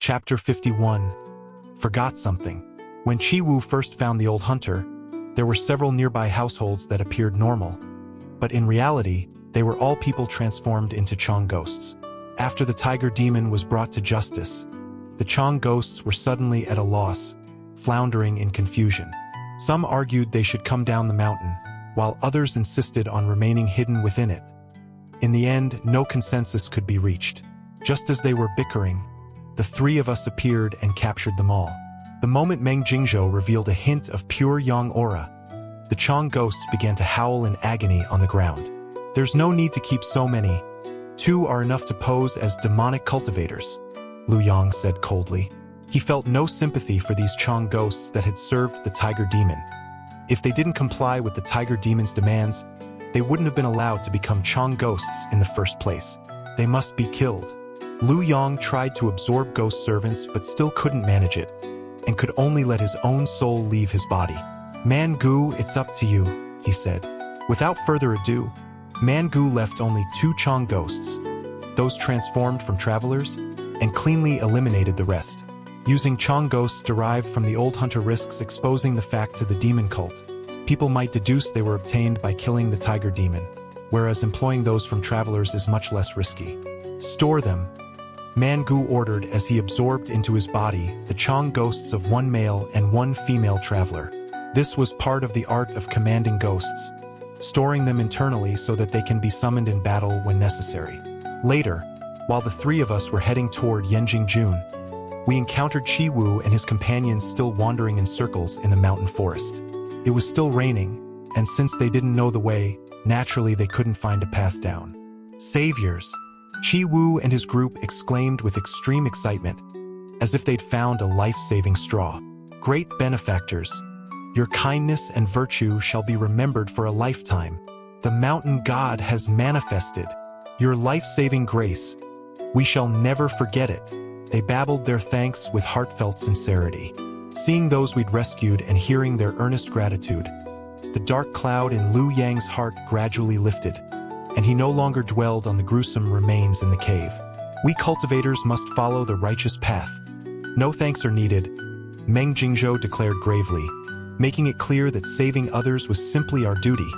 Chapter 51. Forgot something. When Chi-Wu first found the old hunter, there were several nearby households that appeared normal. But in reality, they were all people transformed into Chong ghosts. After the tiger demon was brought to justice, the Chong ghosts were suddenly at a loss, floundering in confusion. Some argued they should come down the mountain, while others insisted on remaining hidden within it. In the end, no consensus could be reached. Just as they were bickering, the three of us appeared and captured them all. The moment Meng Jingzhou revealed a hint of pure yang aura, the Chong ghosts began to howl in agony on the ground. There's no need to keep so many. 2 are enough to pose as demonic cultivators, Lu Yang said coldly. He felt no sympathy for these Chong ghosts that had served the tiger demon. If they didn't comply with the tiger demon's demands, they wouldn't have been allowed to become Chong ghosts in the first place. They must be killed. Lu Yang tried to absorb ghost servants but still couldn't manage it, and could only let his own soul leave his body. Man Gu, it's up to you, he said. Without further ado, Man Gu left only 2 Chong ghosts, those transformed from travelers, and cleanly eliminated the rest. Using Chong ghosts derived from the old hunter risks exposing the fact to the demon cult. People might deduce they were obtained by killing the tiger demon, whereas employing those from travelers is much less risky. Store them, Man Gu ordered as he absorbed into his body the Chong ghosts of 1 male and 1 female traveler. This was part of the art of commanding ghosts, storing them internally so that they can be summoned in battle when necessary. Later, while the 3 of us were heading toward Yanjingjun, we encountered Chi-Wu and his companions still wandering in circles in the mountain forest. It was still raining, and since they didn't know the way, naturally they couldn't find a path down. Saviors! Chi-Wu and his group exclaimed with extreme excitement, as if they'd found a life-saving straw. Great benefactors! Your kindness and virtue shall be remembered for a lifetime. The mountain god has manifested your life-saving grace. We shall never forget it. They babbled their thanks with heartfelt sincerity. Seeing those we'd rescued and hearing their earnest gratitude, the dark cloud in Lu Yang's heart gradually lifted, and he no longer dwelled on the gruesome remains in the cave. We cultivators must follow the righteous path. No thanks are needed, Meng Jingzhou declared gravely, making it clear that saving others was simply our duty,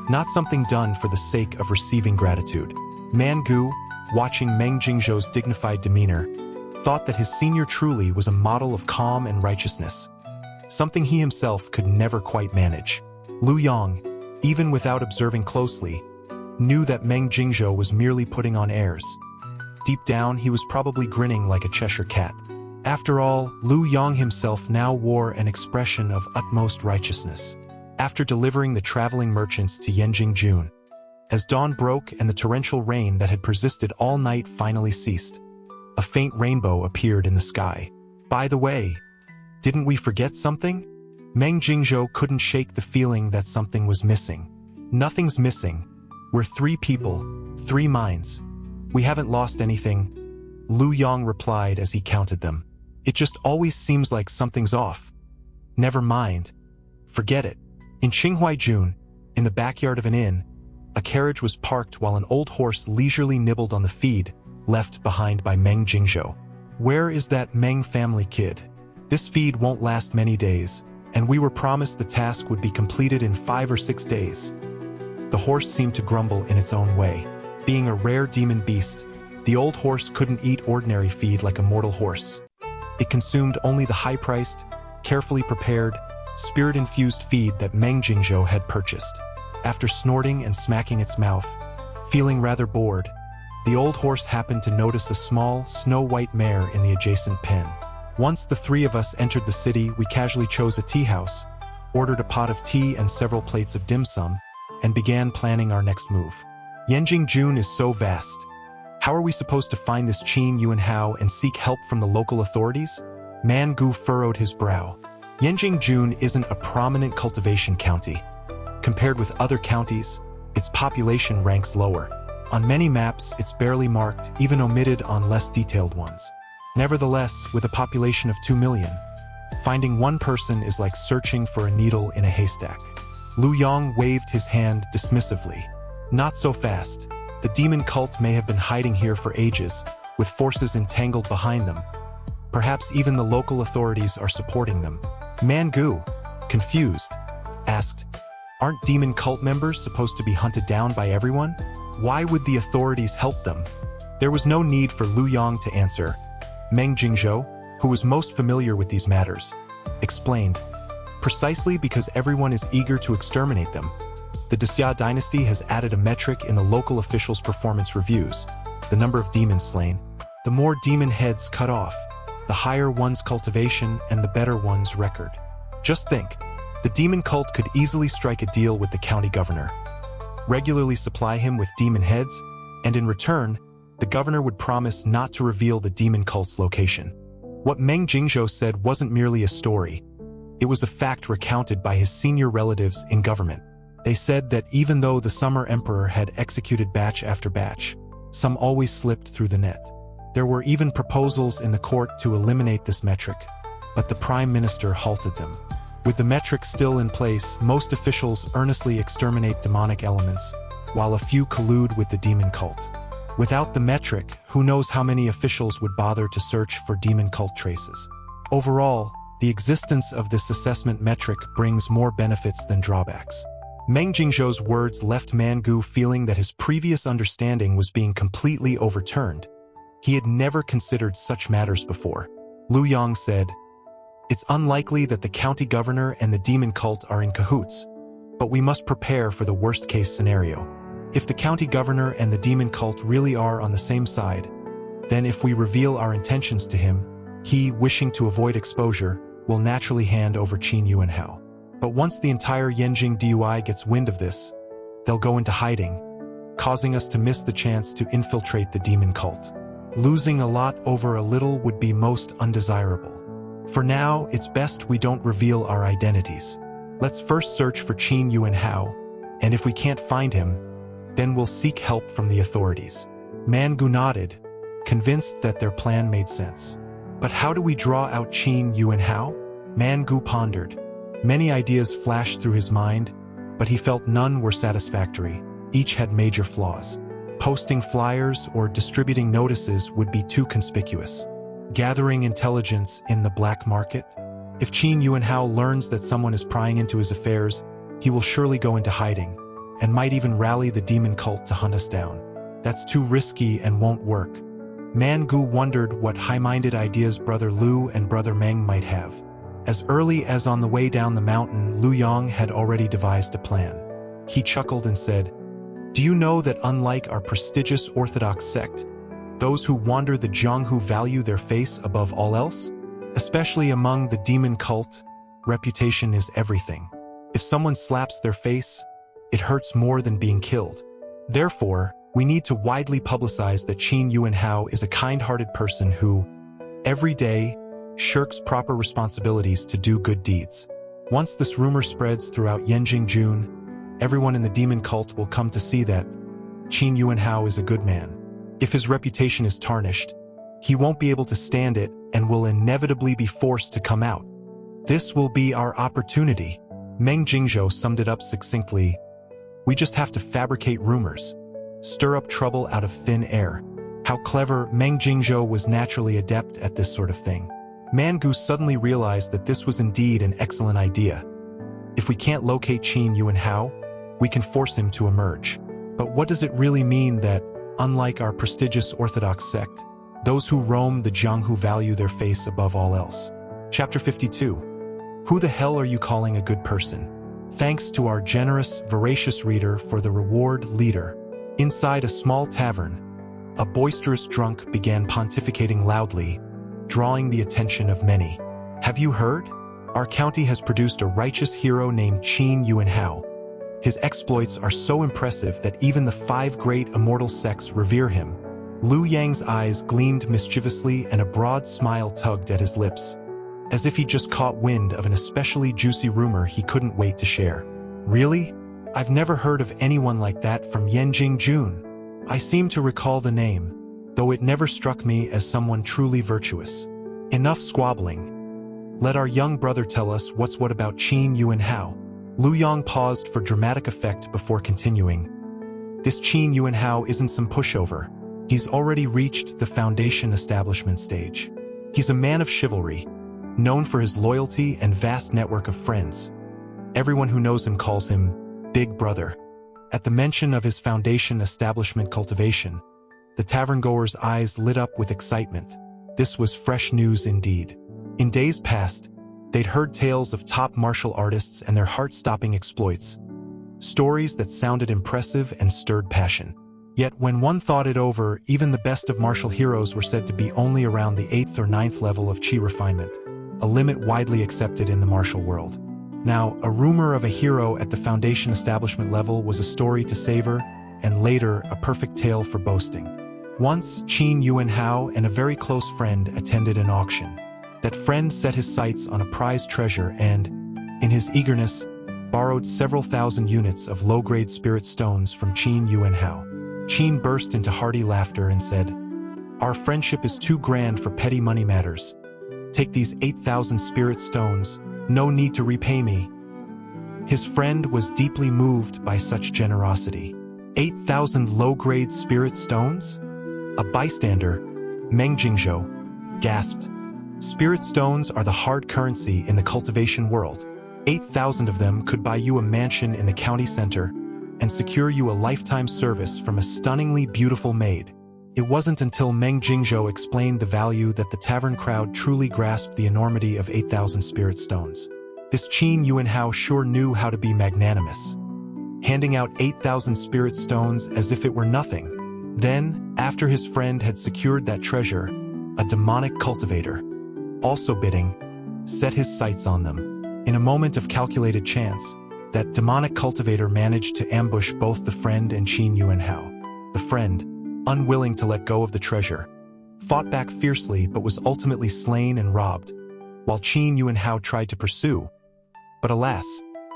not something done for the sake of receiving gratitude. Man Gu, watching Meng Jingzhou's dignified demeanor, thought that his senior truly was a model of calm and righteousness, something he himself could never quite manage. Lu Yang, even without observing closely, knew that Meng Jingzhou was merely putting on airs. Deep down, he was probably grinning like a Cheshire cat. After all, Lu Yang himself now wore an expression of utmost righteousness. After delivering the traveling merchants to Yanjingjun, as dawn broke and the torrential rain that had persisted all night finally ceased, a faint rainbow appeared in the sky. By the way, didn't we forget something? Meng Jingzhou couldn't shake the feeling that something was missing. Nothing's missing. We're 3 people, 3 minds. We haven't lost anything, Lu Yang replied as he counted them. It just always seems like something's off. Never mind. Forget it. In Qinghuaijun, in the backyard of an inn, a carriage was parked while an old horse leisurely nibbled on the feed left behind by Meng Jingzhou. Where is that Meng family kid? This feed won't last many days, and we were promised the task would be completed in 5 or 6 days. The horse seemed to grumble in its own way. Being a rare demon beast, the old horse couldn't eat ordinary feed like a mortal horse. It consumed only the high-priced, carefully prepared, spirit-infused feed that Meng Jingzhou had purchased. After snorting and smacking its mouth, feeling rather bored, the old horse happened to notice a small, snow-white mare in the adjacent pen. Once the 3 of us entered the city, we casually chose a tea house, ordered a pot of tea and several plates of dim sum, and began planning our next move. Yanjingjun is so vast. How are we supposed to find this Qin Yuanhao and seek help from the local authorities? Man Gu furrowed his brow. Yanjingjun isn't a prominent cultivation county. Compared with other counties, its population ranks lower. On many maps, it's barely marked, even omitted on less detailed ones. Nevertheless, with a population of 2 million, finding one person is like searching for a needle in a haystack. Lu Yang waved his hand dismissively. Not so fast. The demon cult may have been hiding here for ages, with forces entangled behind them. Perhaps even the local authorities are supporting them. Mangu, confused, asked, "Aren't demon cult members supposed to be hunted down by everyone? Why would the authorities help them?" There was no need for Lu Yang to answer. Meng Jingzhou, who was most familiar with these matters, explained, "Precisely because everyone is eager to exterminate them. The Xia dynasty has added a metric in the local officials' performance reviews, the number of demons slain. The more demon heads cut off, the higher one's cultivation and the better one's record. Just think, the demon cult could easily strike a deal with the county governor, regularly supply him with demon heads, and in return, the governor would promise not to reveal the demon cult's location." What Meng Jingzhou said wasn't merely a story. It was a fact recounted by his senior relatives in government. They said that even though the Summer Emperor had executed batch after batch, some always slipped through the net. There were even proposals in the court to eliminate this metric, but the Prime Minister halted them. With the metric still in place, most officials earnestly exterminate demonic elements, while a few collude with the demon cult. Without the metric, who knows how many officials would bother to search for demon cult traces. Overall, the existence of this assessment metric brings more benefits than drawbacks. Meng Jingzhou's words left Mangu feeling that his previous understanding was being completely overturned. He had never considered such matters before. Lu Yang said, "It's unlikely that the county governor and the demon cult are in cahoots, but we must prepare for the worst-case scenario. If the county governor and the demon cult really are on the same side, then if we reveal our intentions to him, he, wishing to avoid exposure, will naturally hand over Qin Yuanhao. But once the entire Yanjing DUI gets wind of this, they'll go into hiding, causing us to miss the chance to infiltrate the demon cult. Losing a lot over a little would be most undesirable. For now, it's best we don't reveal our identities. Let's first search for Qin Yuanhao, and if we can't find him, then we'll seek help from the authorities." Mangu nodded, convinced that their plan made sense. But how do we draw out Qin Yuanhao? Mangu pondered. Many ideas flashed through his mind, but he felt none were satisfactory. Each had major flaws. Posting flyers or distributing notices would be too conspicuous. Gathering intelligence in the black market? If Qin Yuanhao learns that someone is prying into his affairs, he will surely go into hiding, and might even rally the demon cult to hunt us down. That's too risky and won't work. Mangu wondered what high-minded ideas Brother Lu and Brother Meng might have. As early as on the way down the mountain, Lu Yang had already devised a plan. He chuckled and said, "Do you know that unlike our prestigious Orthodox sect, those who wander the Jianghu value their face above all else? Especially among the demon cult, reputation is everything. If someone slaps their face, it hurts more than being killed. Therefore, we need to widely publicize that Qin Yuanhao is a kind-hearted person who, every day, shirks proper responsibilities to do good deeds. Once this rumor spreads throughout Yanjing June, everyone in the demon cult will come to see that Qin Yuanhao is a good man. If his reputation is tarnished, he won't be able to stand it and will inevitably be forced to come out. This will be our opportunity." Meng Jingzhou summed it up succinctly. "We just have to fabricate rumors, stir up trouble out of thin air." How clever! Meng Jingzhou was naturally adept at this sort of thing. Mangu suddenly realized that this was indeed an excellent idea. If we can't locate Qin Yuanhao, we can force him to emerge. But what does it really mean that, unlike our prestigious Orthodox sect, those who roam the Jianghu value their face above all else? Chapter 52. Who the hell are you calling a good person? Thanks to our generous, voracious reader for the reward leader. Inside a small tavern, a boisterous drunk began pontificating loudly, drawing the attention of many. "Have you heard? Our county has produced a righteous hero named Qin Yuanhao. His exploits are so impressive that even the 5 great immortal sects revere him." Lu Yang's eyes gleamed mischievously and a broad smile tugged at his lips, as if he just caught wind of an especially juicy rumor he couldn't wait to share. "Really? I've never heard of anyone like that from Yanjing June. I seem to recall the name, though it never struck me as someone truly virtuous. Enough squabbling. Let our young brother tell us what's what about Qin Yuanhao." Lu Yang paused for dramatic effect before continuing. "This Qin Yuanhao isn't some pushover. He's already reached the foundation establishment stage. He's a man of chivalry, known for his loyalty and vast network of friends. Everyone who knows him calls him Big Brother. At the mention of his foundation establishment cultivation, the tavern-goers' eyes lit up with excitement. This was fresh news indeed. In days past, they'd heard tales of top martial artists and their heart-stopping exploits, stories that sounded impressive and stirred passion. Yet when one thought it over, even the best of martial heroes were said to be only around the 8th or 9th level of chi refinement, a limit widely accepted in the martial world. Now, a rumor of a hero at the foundation establishment level was a story to savor, and later a perfect tale for boasting. Once, Qin Yuanhao and a very close friend attended an auction. That friend set his sights on a prized treasure and, in his eagerness, borrowed several thousand units of low-grade spirit stones from Qin Yuanhao. Qin burst into hearty laughter and said, "Our friendship is too grand for petty money matters. Take these 8,000 spirit stones, no need to repay me." His friend was deeply moved by such generosity. 8,000 low-grade spirit stones? A bystander, Meng Jingzhou, gasped. Spirit stones are the hard currency in the cultivation world. 8,000 of them could buy you a mansion in the county center and secure you a lifetime service from a stunningly beautiful maid. It wasn't until Meng Jingzhou explained the value that the tavern crowd truly grasped the enormity of 8,000 spirit stones. This Qin Yuanhao sure knew how to be magnanimous, handing out 8,000 spirit stones as if it were nothing. Then, after his friend had secured that treasure, a demonic cultivator, also bidding, set his sights on them. In a moment of calculated chance, that demonic cultivator managed to ambush both the friend and Qin Yuanhao. The friend, unwilling to let go of the treasure, fought back fiercely but was ultimately slain and robbed, while Qin Yuanhao tried to pursue. But alas,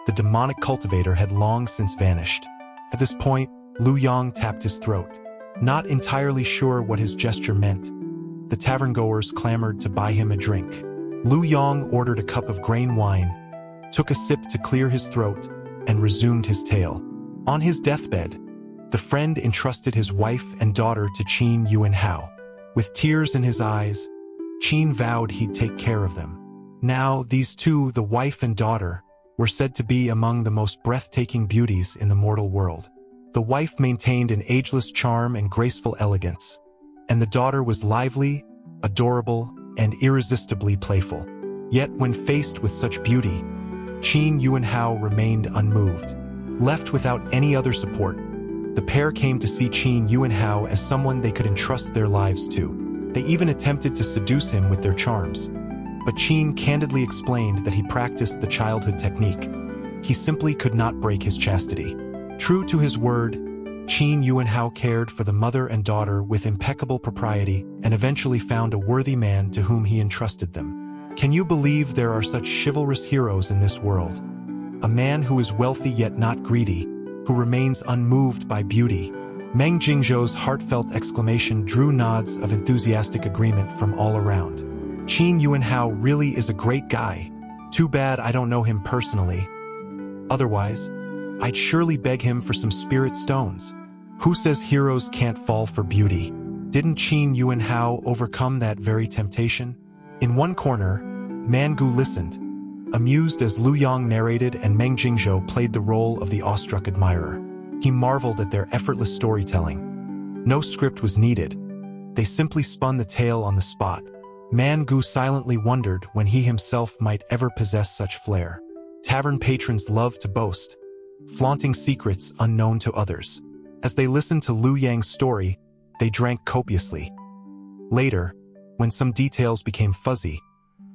the demonic cultivator had long since vanished. At this point, Lu Yang tapped his throat. Not entirely sure what his gesture meant, the tavern-goers clamored to buy him a drink. Lu Yang ordered a cup of grain wine, took a sip to clear his throat, and resumed his tale. On his deathbed, the friend entrusted his wife and daughter to Qin Yuanhao. With tears in his eyes, Qin vowed he'd take care of them. Now, these two, the wife and daughter, were said to be among the most breathtaking beauties in the mortal world. The wife maintained an ageless charm and graceful elegance, and the daughter was lively, adorable, and irresistibly playful. Yet when faced with such beauty, Qin Yuanhao remained unmoved. Left without any other support, the pair came to see Qin Yuanhao as someone they could entrust their lives to. They even attempted to seduce him with their charms. But Qin candidly explained that he practiced the childhood technique. He simply could not break his chastity. True to his word, Qin Yuanhao cared for the mother and daughter with impeccable propriety and eventually found a worthy man to whom he entrusted them. Can you believe there are such chivalrous heroes in this world? A man who is wealthy yet not greedy, who remains unmoved by beauty. Meng Jingzhou's heartfelt exclamation drew nods of enthusiastic agreement from all around. Qin Yuanhao really is a great guy. Too bad I don't know him personally. Otherwise, I'd surely beg him for some spirit stones. Who says heroes can't fall for beauty? Didn't Qin Yuanhao overcome that very temptation? In one corner, Mangu listened, amused as Lu Yang narrated and Meng Jingzhou played the role of the awestruck admirer. He marveled at their effortless storytelling. No script was needed. They simply spun the tale on the spot. Mangu silently wondered when he himself might ever possess such flair. Tavern patrons loved to boast, flaunting secrets unknown to others. As they listened to Lu Yang's story, they drank copiously. Later, when some details became fuzzy,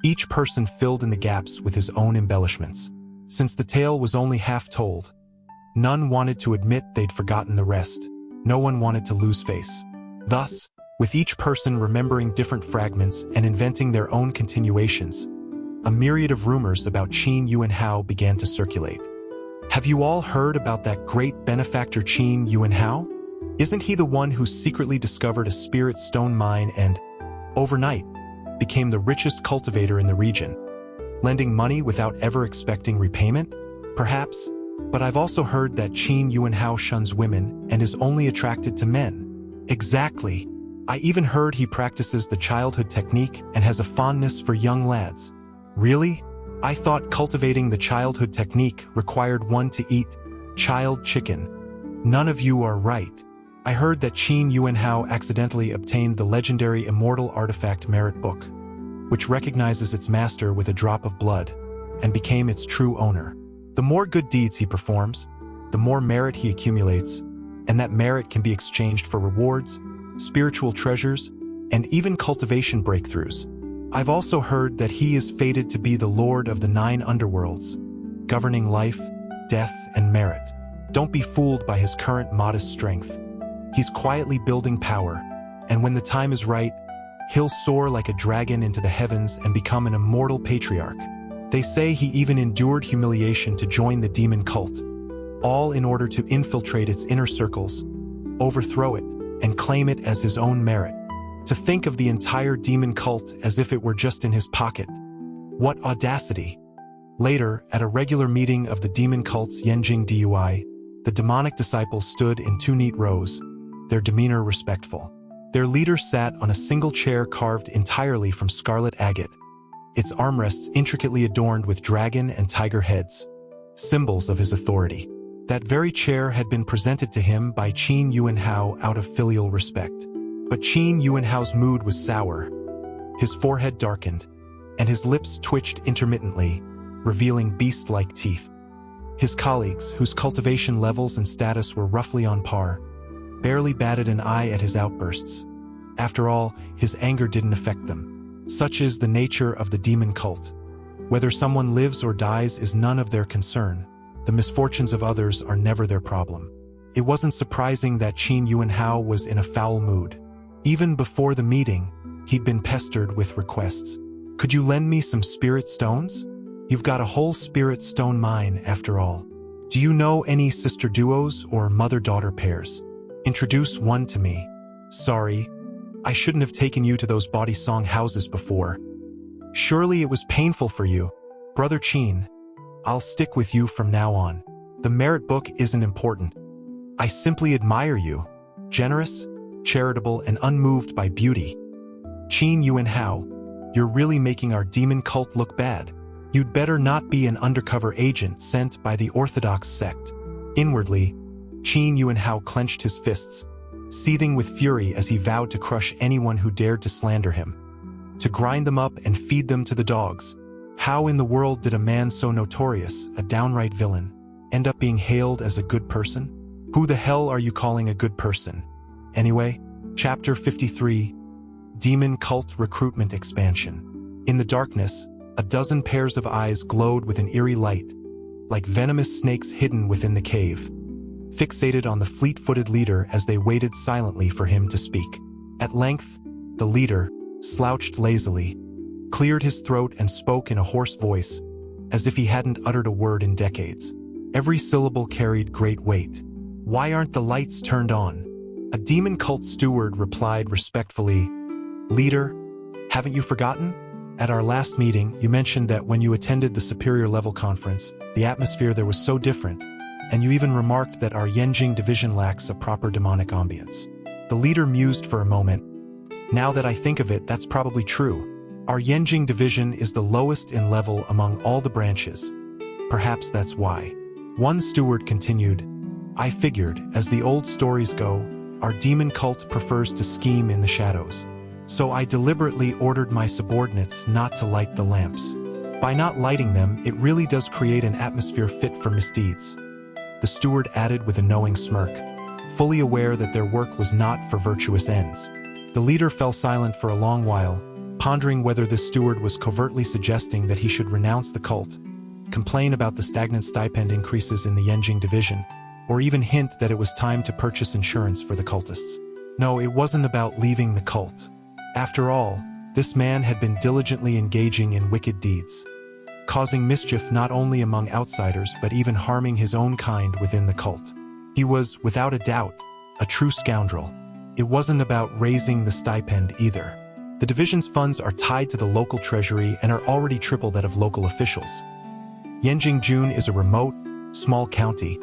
each person filled in the gaps with his own embellishments. Since the tale was only half told, none wanted to admit they'd forgotten the rest. No one wanted to lose face. Thus, with each person remembering different fragments and inventing their own continuations, a myriad of rumors about Qin Yuanhao began to circulate. Have you all heard about that great benefactor Qin Yuanhao? Isn't he the one who secretly discovered a spirit stone mine and, overnight, became the richest cultivator in the region, lending money without ever expecting repayment? Perhaps, but I've also heard that Qin Yuanhao shuns women and is only attracted to men. Exactly. I even heard he practices the childhood technique and has a fondness for young lads. Really? I thought cultivating the childhood technique required one to eat child chicken. None of you are right. I heard that Qin Yuanhao accidentally obtained the legendary immortal artifact merit book, which recognizes its master with a drop of blood, and became its true owner. The more good deeds he performs, the more merit he accumulates, and that merit can be exchanged for rewards, spiritual treasures, and even cultivation breakthroughs. I've also heard that he is fated to be the lord of the 9 underworlds, governing life, death, and merit. Don't be fooled by his current modest strength. He's quietly building power, and when the time is right, he'll soar like a dragon into the heavens and become an immortal patriarch. They say he even endured humiliation to join the demon cult, all in order to infiltrate its inner circles, overthrow it, and claim it as his own merit. To think of the entire demon cult as if it were just in his pocket. What audacity! Later, at a regular meeting of the demon cult's Yanjing Dui, the demonic disciples stood in 2 neat rows, their demeanor respectful. Their leader sat on a single chair carved entirely from scarlet agate, its armrests intricately adorned with dragon and tiger heads, symbols of his authority. That very chair had been presented to him by Qin Yuanhao out of filial respect. But Qin Yuanhao's mood was sour. His forehead darkened, and his lips twitched intermittently, revealing beast-like teeth. His colleagues, whose cultivation levels and status were roughly on par, barely batted an eye at his outbursts. After all, his anger didn't affect them. Such is the nature of the demon cult. Whether someone lives or dies is none of their concern. The misfortunes of others are never their problem. It wasn't surprising that Qin Yuanhao was in a foul mood. Even before the meeting, he'd been pestered with requests. Could you lend me some spirit stones? You've got a whole spirit stone mine, after all. Do you know any sister duos or mother-daughter pairs? Introduce one to me. Sorry, I shouldn't have taken you to those body song houses before. Surely it was painful for you. Brother Qin, I'll stick with you from now on. The merit book isn't important. I simply admire you. Generous, charitable, and unmoved by beauty. Qin Yuanhao, you're really making our demon cult look bad. You'd better not be an undercover agent sent by the Orthodox sect. Inwardly, Qin Yuanhao clenched his fists, seething with fury as he vowed to crush anyone who dared to slander him, to grind them up and feed them to the dogs. How in the world did a man so notorious, a downright villain, end up being hailed as a good person? Who the hell are you calling a good person? Anyway, Chapter 53, Demon Cult Recruitment Expansion. In the darkness, a dozen pairs of eyes glowed with an eerie light, like venomous snakes hidden within the cave, fixated on the fleet-footed leader as they waited silently for him to speak. At length, the leader, slouched lazily, cleared his throat and spoke in a hoarse voice, as if he hadn't uttered a word in decades. Every syllable carried great weight. Why aren't the lights turned on? A demon cult steward replied respectfully, Leader, haven't you forgotten? At our last meeting, you mentioned that when you attended the superior level conference, the atmosphere there was so different, and you even remarked that our Yanjing division lacks a proper demonic ambience. The leader mused for a moment. Now that I think of it, that's probably true. Our Yanjing division is the lowest in level among all the branches. Perhaps that's why. One steward continued, I figured, as the old stories go, our demon cult prefers to scheme in the shadows. So I deliberately ordered my subordinates not to light the lamps. By not lighting them, it really does create an atmosphere fit for misdeeds. The steward added with a knowing smirk, fully aware that their work was not for virtuous ends. The leader fell silent for a long while, pondering whether this steward was covertly suggesting that he should renounce the cult, complain about the stagnant stipend increases in the Yanjing division, or even hint that it was time to purchase insurance for the cultists. No, it wasn't about leaving the cult. After all, this man had been diligently engaging in wicked deeds, causing mischief not only among outsiders but even harming his own kind within the cult. He was, without a doubt, a true scoundrel. It wasn't about raising the stipend either. The division's funds are tied to the local treasury and are already triple that of local officials. Yanjing is a remote, small county.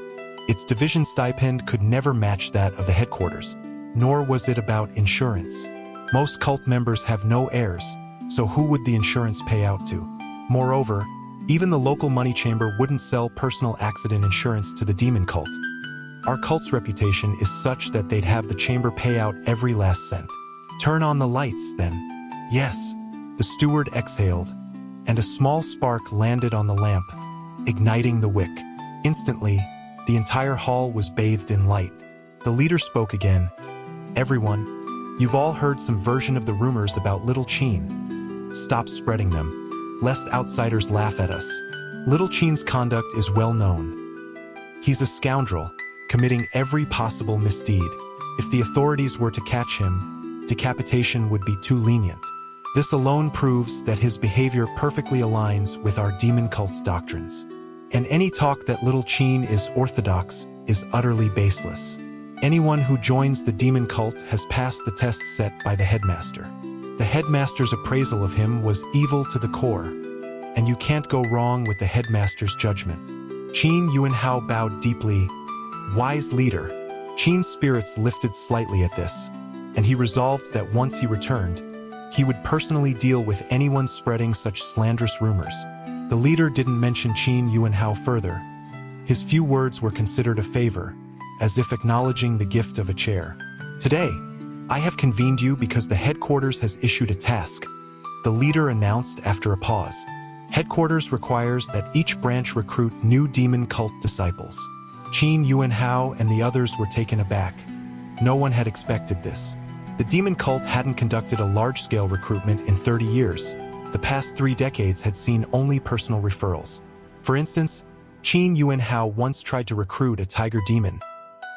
Its division stipend could never match that of the headquarters, nor was it about insurance. Most cult members have no heirs, so who would the insurance pay out to? Moreover, even the local money chamber wouldn't sell personal accident insurance to the demon cult. Our cult's reputation is such that they'd have the chamber pay out every last cent. Turn on the lights, then. Yes, the steward exhaled, and a small spark landed on the lamp, igniting the wick. Instantly, the entire hall was bathed in light. The leader spoke again. Everyone, you've all heard some version of the rumors about Little Qin. Stop spreading them, lest outsiders laugh at us. Little Qin's conduct is well known. He's a scoundrel, committing every possible misdeed. If the authorities were to catch him, decapitation would be too lenient. This alone proves that his behavior perfectly aligns with our demon cult's doctrines. And any talk that Little Qin is orthodox is utterly baseless. Anyone who joins the demon cult has passed the test set by the headmaster. The headmaster's appraisal of him was evil to the core, and you can't go wrong with the headmaster's judgment. Qin Yuanhao bowed deeply. Wise leader. Qin's spirits lifted slightly at this, and he resolved that once he returned, he would personally deal with anyone spreading such slanderous rumors. The leader didn't mention Qin Yuanhao further. His few words were considered a favor, as if acknowledging the gift of a chair. Today, I have convened you because the headquarters has issued a task, the leader announced after a pause. Headquarters requires that each branch recruit new demon cult disciples. Qin Yuanhao and the others were taken aback. No one had expected this. The demon cult hadn't conducted a large-scale recruitment in 30 years. The past 3 decades had seen only personal referrals. For instance, Qin Yuanhao once tried to recruit a tiger demon.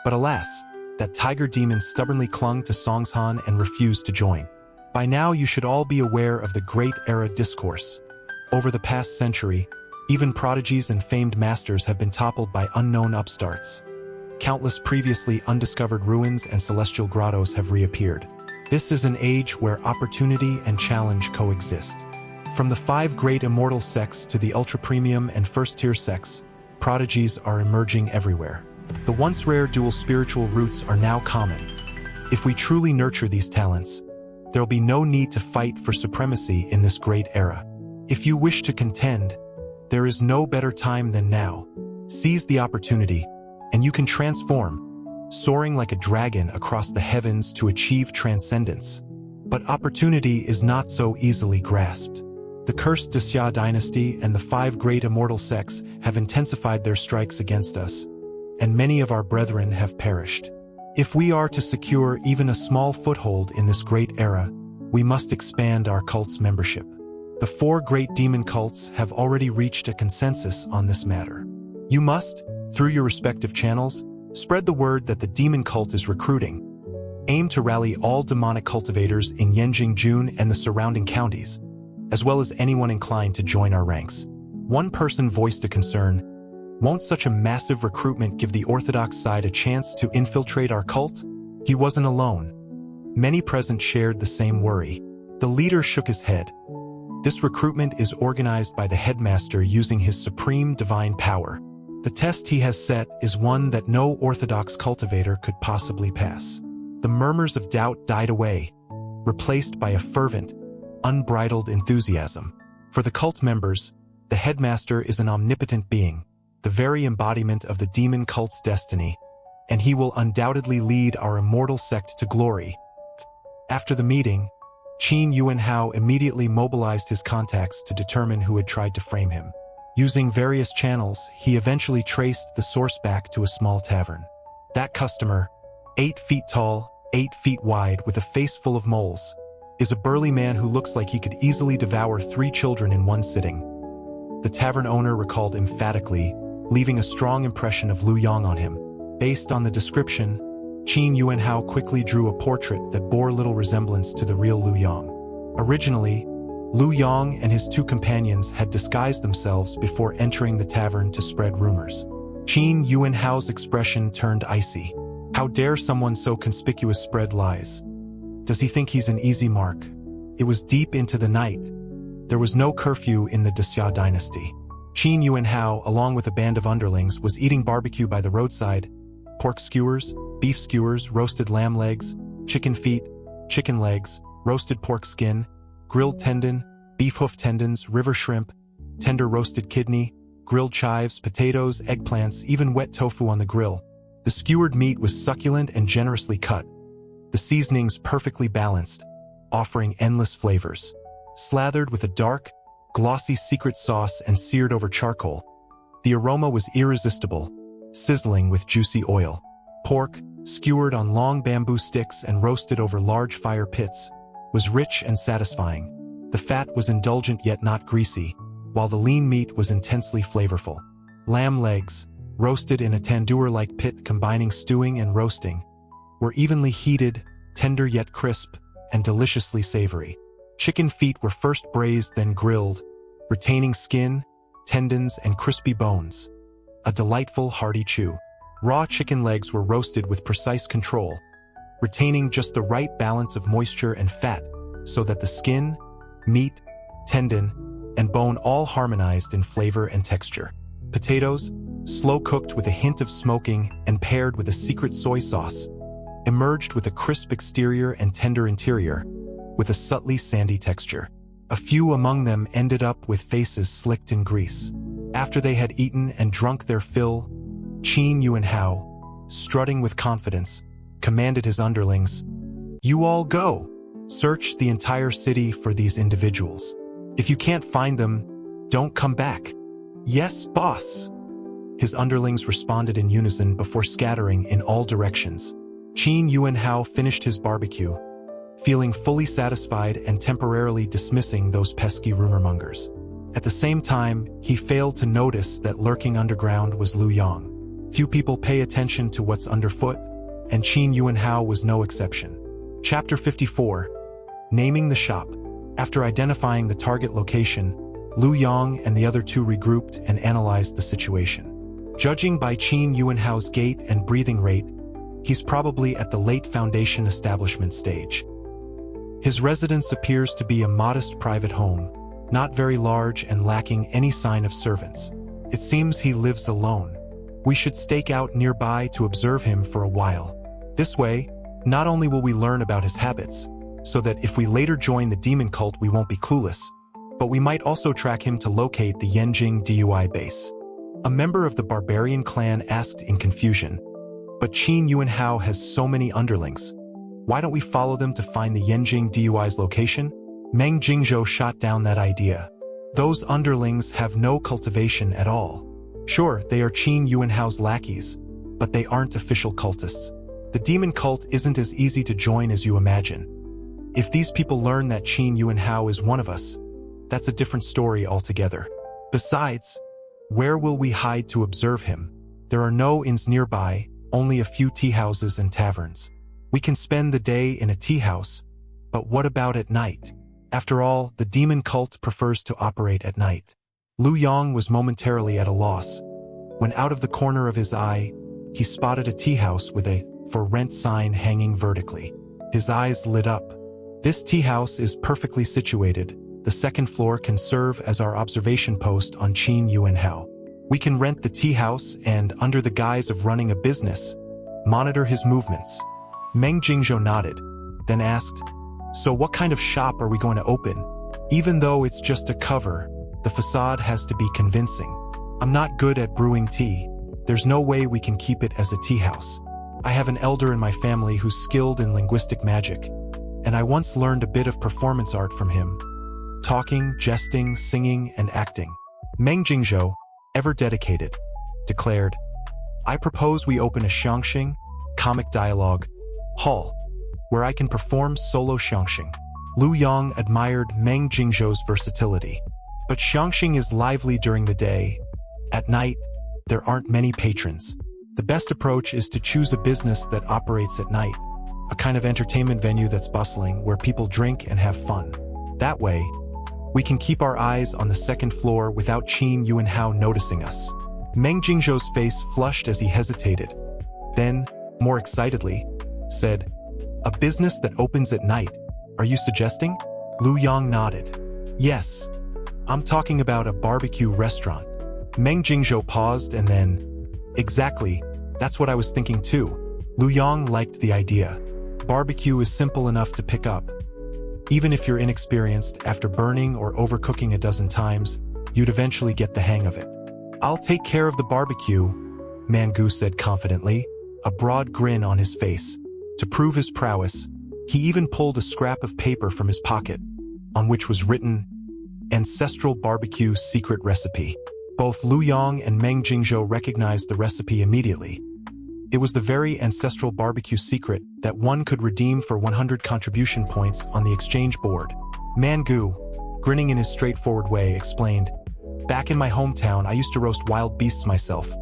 But alas, that tiger demon stubbornly clung to Songshan and refused to join. By now you should all be aware of the Great Era discourse. Over the past century, even prodigies and famed masters have been toppled by unknown upstarts. Countless previously undiscovered ruins and celestial grottos have reappeared. This is an age where opportunity and challenge coexist. From the 5 great immortal sects to the ultra-premium and first-tier sects, prodigies are emerging everywhere. The once rare dual spiritual roots are now common. If we truly nurture these talents, there'll be no need to fight for supremacy in this great era. If you wish to contend, there is no better time than now. Seize the opportunity, and you can transform, soaring like a dragon across the heavens to achieve transcendence. But opportunity is not so easily grasped. The cursed Xia dynasty and the 5 great immortal sects have intensified their strikes against us, and many of our brethren have perished. If we are to secure even a small foothold in this great era, we must expand our cult's membership. The 4 great demon cults have already reached a consensus on this matter. You must, through your respective channels, spread the word that the demon cult is recruiting. Aim to rally all demonic cultivators in Yanjing-jun and the surrounding counties, as well as anyone inclined to join our ranks. One person voiced a concern: won't such a massive recruitment give the orthodox side a chance to infiltrate our cult? He wasn't alone. Many present shared the same worry. The leader shook his head. This recruitment is organized by the headmaster using his supreme divine power. The test he has set is one that no orthodox cultivator could possibly pass. The murmurs of doubt died away, replaced by a fervent, unbridled enthusiasm. For the cult members, the headmaster is an omnipotent being, the very embodiment of the demon cult's destiny, and he will undoubtedly lead our immortal sect to glory. After the meeting, Qin Yuanhao immediately mobilized his contacts to determine who had tried to frame him. Using various channels, he eventually traced the source back to a small tavern. That customer, 8 feet tall, 8 feet wide, with a face full of moles, is a burly man who looks like he could easily devour 3 children in one sitting. The tavern owner recalled emphatically, leaving a strong impression of Lu Yang on him. Based on the description, Qin Yuanhao quickly drew a portrait that bore little resemblance to the real Lu Yang. Originally, Lu Yang and his 2 companions had disguised themselves before entering the tavern to spread rumors. Qin Yuanhao's expression turned icy. How dare someone so conspicuous spread lies? Does he think he's an easy mark? It was deep into the night. There was no curfew in the Xia dynasty. Qin Yuanhao, along with a band of underlings, was eating barbecue by the roadside. Pork skewers, beef skewers, roasted lamb legs, chicken feet, chicken legs, roasted pork skin, grilled tendon, beef hoof tendons, river shrimp, tender roasted kidney, grilled chives, potatoes, eggplants, even wet tofu on the grill. The skewered meat was succulent and generously cut. The seasonings perfectly balanced, offering endless flavors. Slathered with a dark, glossy secret sauce and seared over charcoal, the aroma was irresistible, sizzling with juicy oil. Pork, skewered on long bamboo sticks and roasted over large fire pits, was rich and satisfying. The fat was indulgent yet not greasy, while the lean meat was intensely flavorful. Lamb legs, roasted in a tandoor-like pit combining stewing and roasting, were evenly heated, tender yet crisp, and deliciously savory. Chicken feet were first braised then grilled, retaining skin, tendons, and crispy bones. A delightful, hearty chew. Raw chicken legs were roasted with precise control, retaining just the right balance of moisture and fat so that the skin, meat, tendon, and bone all harmonized in flavor and texture. Potatoes, slow-cooked with a hint of smoking and paired with a secret soy sauce, emerged with a crisp exterior and tender interior, with a subtly sandy texture. A few among them ended up with faces slicked in grease. After they had eaten and drunk their fill, Qin Yuanhao, strutting with confidence, commanded his underlings, "You all go. Search the entire city for these individuals. If you can't find them, don't come back." "Yes, boss." His underlings responded in unison before scattering in all directions. Qin Yuanhao finished his barbecue, feeling fully satisfied and temporarily dismissing those pesky rumor-mongers. At the same time, he failed to notice that lurking underground was Lu Yang. Few people pay attention to what's underfoot, and Qin Yuanhao was no exception. Chapter 54. Naming the Shop. After identifying the target location, Lu Yang and the other two regrouped and analyzed the situation. Judging by Qin Yuanhao's gait and breathing rate, he's probably at the late foundation establishment stage. His residence appears to be a modest private home, not very large and lacking any sign of servants. It seems he lives alone. We should stake out nearby to observe him for a while. This way, not only will we learn about his habits, so that if we later join the demon cult we won't be clueless, but we might also track him to locate the Yanjing DUI base. A member of the barbarian clan asked in confusion, "But Qin Yuanhao has so many underlings. Why don't we follow them to find the Yanjing DUI's location?" Meng Jingzhou shot down that idea. "Those underlings have no cultivation at all. Sure, they are Qin Yuanhao's lackeys, but they aren't official cultists. The demon cult isn't as easy to join as you imagine. If these people learn that Qin Yuanhao is one of us, that's a different story altogether. Besides, where will we hide to observe him? There are no inns nearby, only a few tea houses and taverns. We can spend the day in a tea house, but what about at night? After all, the demon cult prefers to operate at night." Lu Yang was momentarily at a loss, when out of the corner of his eye, he spotted a tea house with a "For Rent" sign hanging vertically. His eyes lit up. "This tea house is perfectly situated. The second floor can serve as our observation post on Qin Yuanhao. We can rent the tea house and, under the guise of running a business, monitor his movements." Meng Jingzhou nodded, then asked, "So what kind of shop are we going to open? Even though it's just a cover, the facade has to be convincing. I'm not good at brewing tea. There's no way we can keep it as a tea house. I have an elder in my family who's skilled in linguistic magic, and I once learned a bit of performance art from him. Talking, jesting, singing, and acting." Meng Jingzhou, ever dedicated, declared, "I propose we open a Xianxia, comic dialogue, hall, where I can perform solo Xianxia." Lu Yang admired Meng Jingzhou's versatility. "But Xianxia is lively during the day. At night, there aren't many patrons. The best approach is to choose a business that operates at night, a kind of entertainment venue that's bustling, where people drink and have fun. That way, we can keep our eyes on the second floor without Qin Yuanhao noticing us." Meng Jingzhou's face flushed as he hesitated. Then, more excitedly, said, "A business that opens at night, are you suggesting?" Lu Yang nodded. "Yes. I'm talking about a barbecue restaurant." Meng Jingzhou paused and then, "Exactly, that's what I was thinking too." Lu Yang liked the idea. Barbecue is simple enough to pick up. Even if you're inexperienced, after burning or overcooking a dozen times, you'd eventually get the hang of it. "I'll take care of the barbecue," Mangu said confidently, a broad grin on his face. To prove his prowess, he even pulled a scrap of paper from his pocket, on which was written, "Ancestral Barbecue Secret Recipe." Both Lu Yong and Meng Jingzhou recognized the recipe immediately. It was the very ancestral barbecue secret that one could redeem for 100 contribution points on the exchange board. Mangu, grinning in his straightforward way, explained, "Back in my hometown, I used to roast wild beasts myself.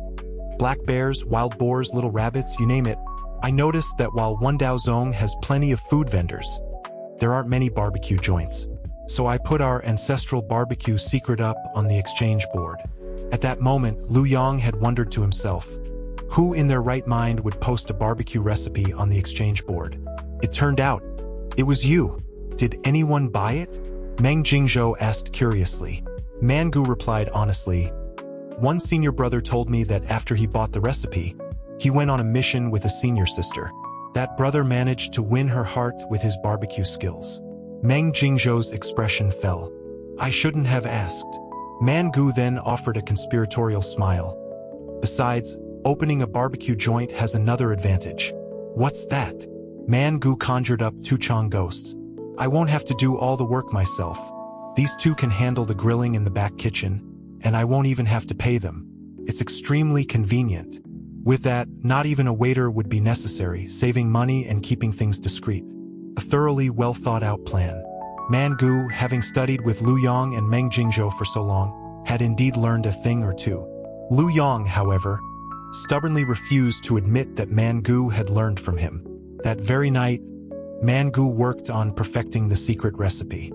Black bears, wild boars, little rabbits, you name it. I noticed that while Wandaozong has plenty of food vendors, there aren't many barbecue joints. So I put our ancestral barbecue secret up on the exchange board." At that moment, Lu Yong had wondered to himself, who in their right mind would post a barbecue recipe on the exchange board? It turned out, it was you. "Did anyone buy it?" Meng Jingzhou asked curiously. Mangu replied honestly, "One senior brother told me that after he bought the recipe, he went on a mission with a senior sister. That brother managed to win her heart with his barbecue skills." Meng Jingzhou's expression fell. "I shouldn't have asked." Mangu then offered a conspiratorial smile. "Besides, opening a barbecue joint has another advantage." "What's that?" Mangu conjured up two Chong ghosts. "I won't have to do all the work myself. These two can handle the grilling in the back kitchen, and I won't even have to pay them. It's extremely convenient. With that, not even a waiter would be necessary, saving money and keeping things discreet." A thoroughly well-thought-out plan. Mangu, having studied with Lu Yong and Meng Jingzhou for so long, had indeed learned a thing or two. Lu Yong, however, stubbornly refused to admit that Mangu had learned from him. That very night, Mangu worked on perfecting the secret recipe.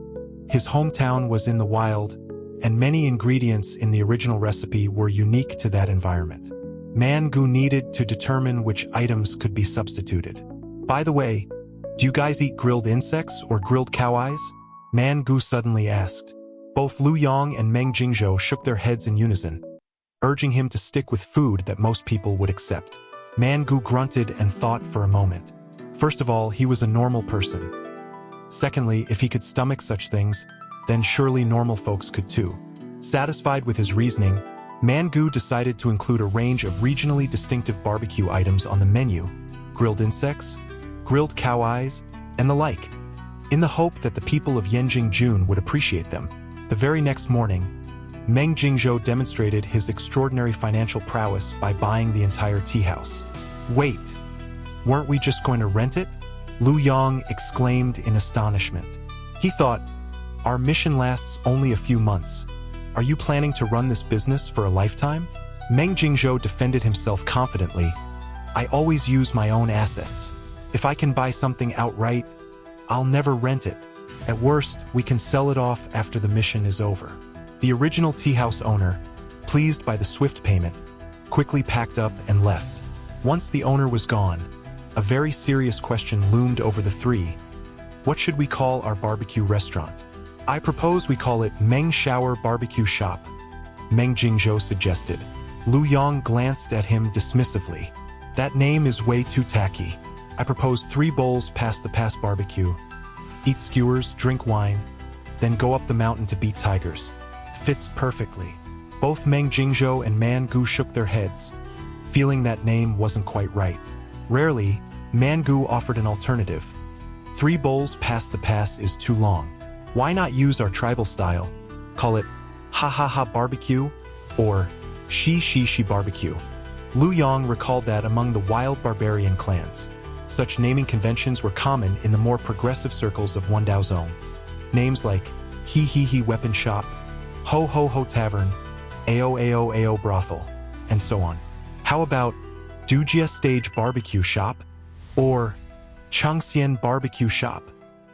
His hometown was in the wild, and many ingredients in the original recipe were unique to that environment. Mangu needed to determine which items could be substituted. "By the way, do you guys eat grilled insects or grilled cow eyes?" Mangu suddenly asked. Both Lu Yong and Meng Jingzhou shook their heads in unison, urging him to stick with food that most people would accept. Mangu grunted and thought for a moment. First of all, he was a normal person. Secondly, if he could stomach such things, then surely normal folks could too. Satisfied with his reasoning, Mangu decided to include a range of regionally distinctive barbecue items on the menu: grilled insects, grilled cow eyes, and the like, in the hope that the people of Yanjing Jun would appreciate them. The very next morning, Meng Jingzhou demonstrated his extraordinary financial prowess by buying the entire tea house. "Wait, weren't we just going to rent it?" Lu Yong exclaimed in astonishment. He thought, "Our mission lasts only a few months. Are you planning to run this business for a lifetime?" Meng Jingzhou defended himself confidently. "I always use my own assets. If I can buy something outright, I'll never rent it. At worst, we can sell it off after the mission is over." The original tea house owner, pleased by the swift payment, quickly packed up and left. Once the owner was gone, a very serious question loomed over the three. What should we call our barbecue restaurant? "I propose we call it Meng Shower Barbecue Shop," Meng Jingzhou suggested. Lu Yong glanced at him dismissively. "That name is way too tacky. I propose 3 bowls past the past barbecue. Eat skewers, drink wine, then go up the mountain to beat tigers. Fits perfectly." Both Meng Jingzhou and Mangu shook their heads, feeling that name wasn't quite right. Rarely, Mangu offered an alternative. 3 bowls past the pass is too long. Why not use our tribal style? Call it Ha Ha Ha Barbecue or Shi Barbecue. Lu Yong recalled that among the wild barbarian clans, such naming conventions were common in the more progressive circles of Wandaozong. Names like He Weapon Shop, Ho Ho Ho Tavern, Ao Brothel, and so on. How about Dujia Stage Barbecue Shop or Changxian Barbecue Shop?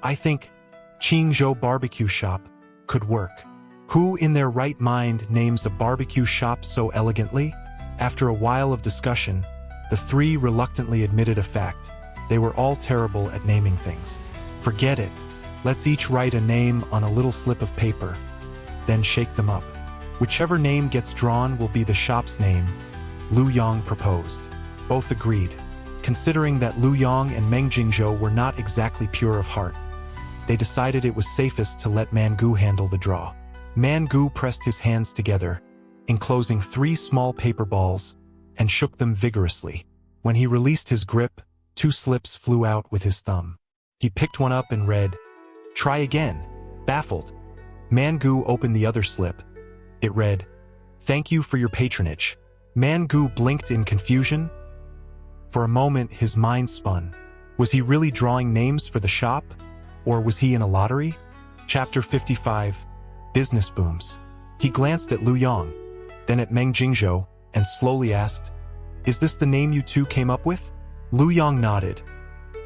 I think Qingzhou Barbecue Shop could work. Who in their right mind names a barbecue shop so elegantly? After a while of discussion, the three reluctantly admitted a fact. They were all terrible at naming things. "Forget it. Let's each write a name on a little slip of paper, then shake them up. Whichever name gets drawn will be the shop's name," Lu Yong proposed. Both agreed, considering that Lu Yong and Meng Jingzhou were not exactly pure of heart. they decided it was safest to let Mangu handle the draw. Mangu pressed his hands together, enclosing 3 small paper balls, and shook them vigorously. When he released his grip, 2 slips flew out with his thumb. He picked one up and read, "Try again." Baffled, Mangu opened the other slip. It read, "Thank you for your patronage." Mangu blinked in confusion. For a moment, his mind spun. Was he really drawing names for the shop? Or was he in a lottery? Chapter 55, Business Booms. He glanced at Lu Yang, then at Meng Jingzhou, and slowly asked, "Is this the name you two came up with?" Lu Yang nodded.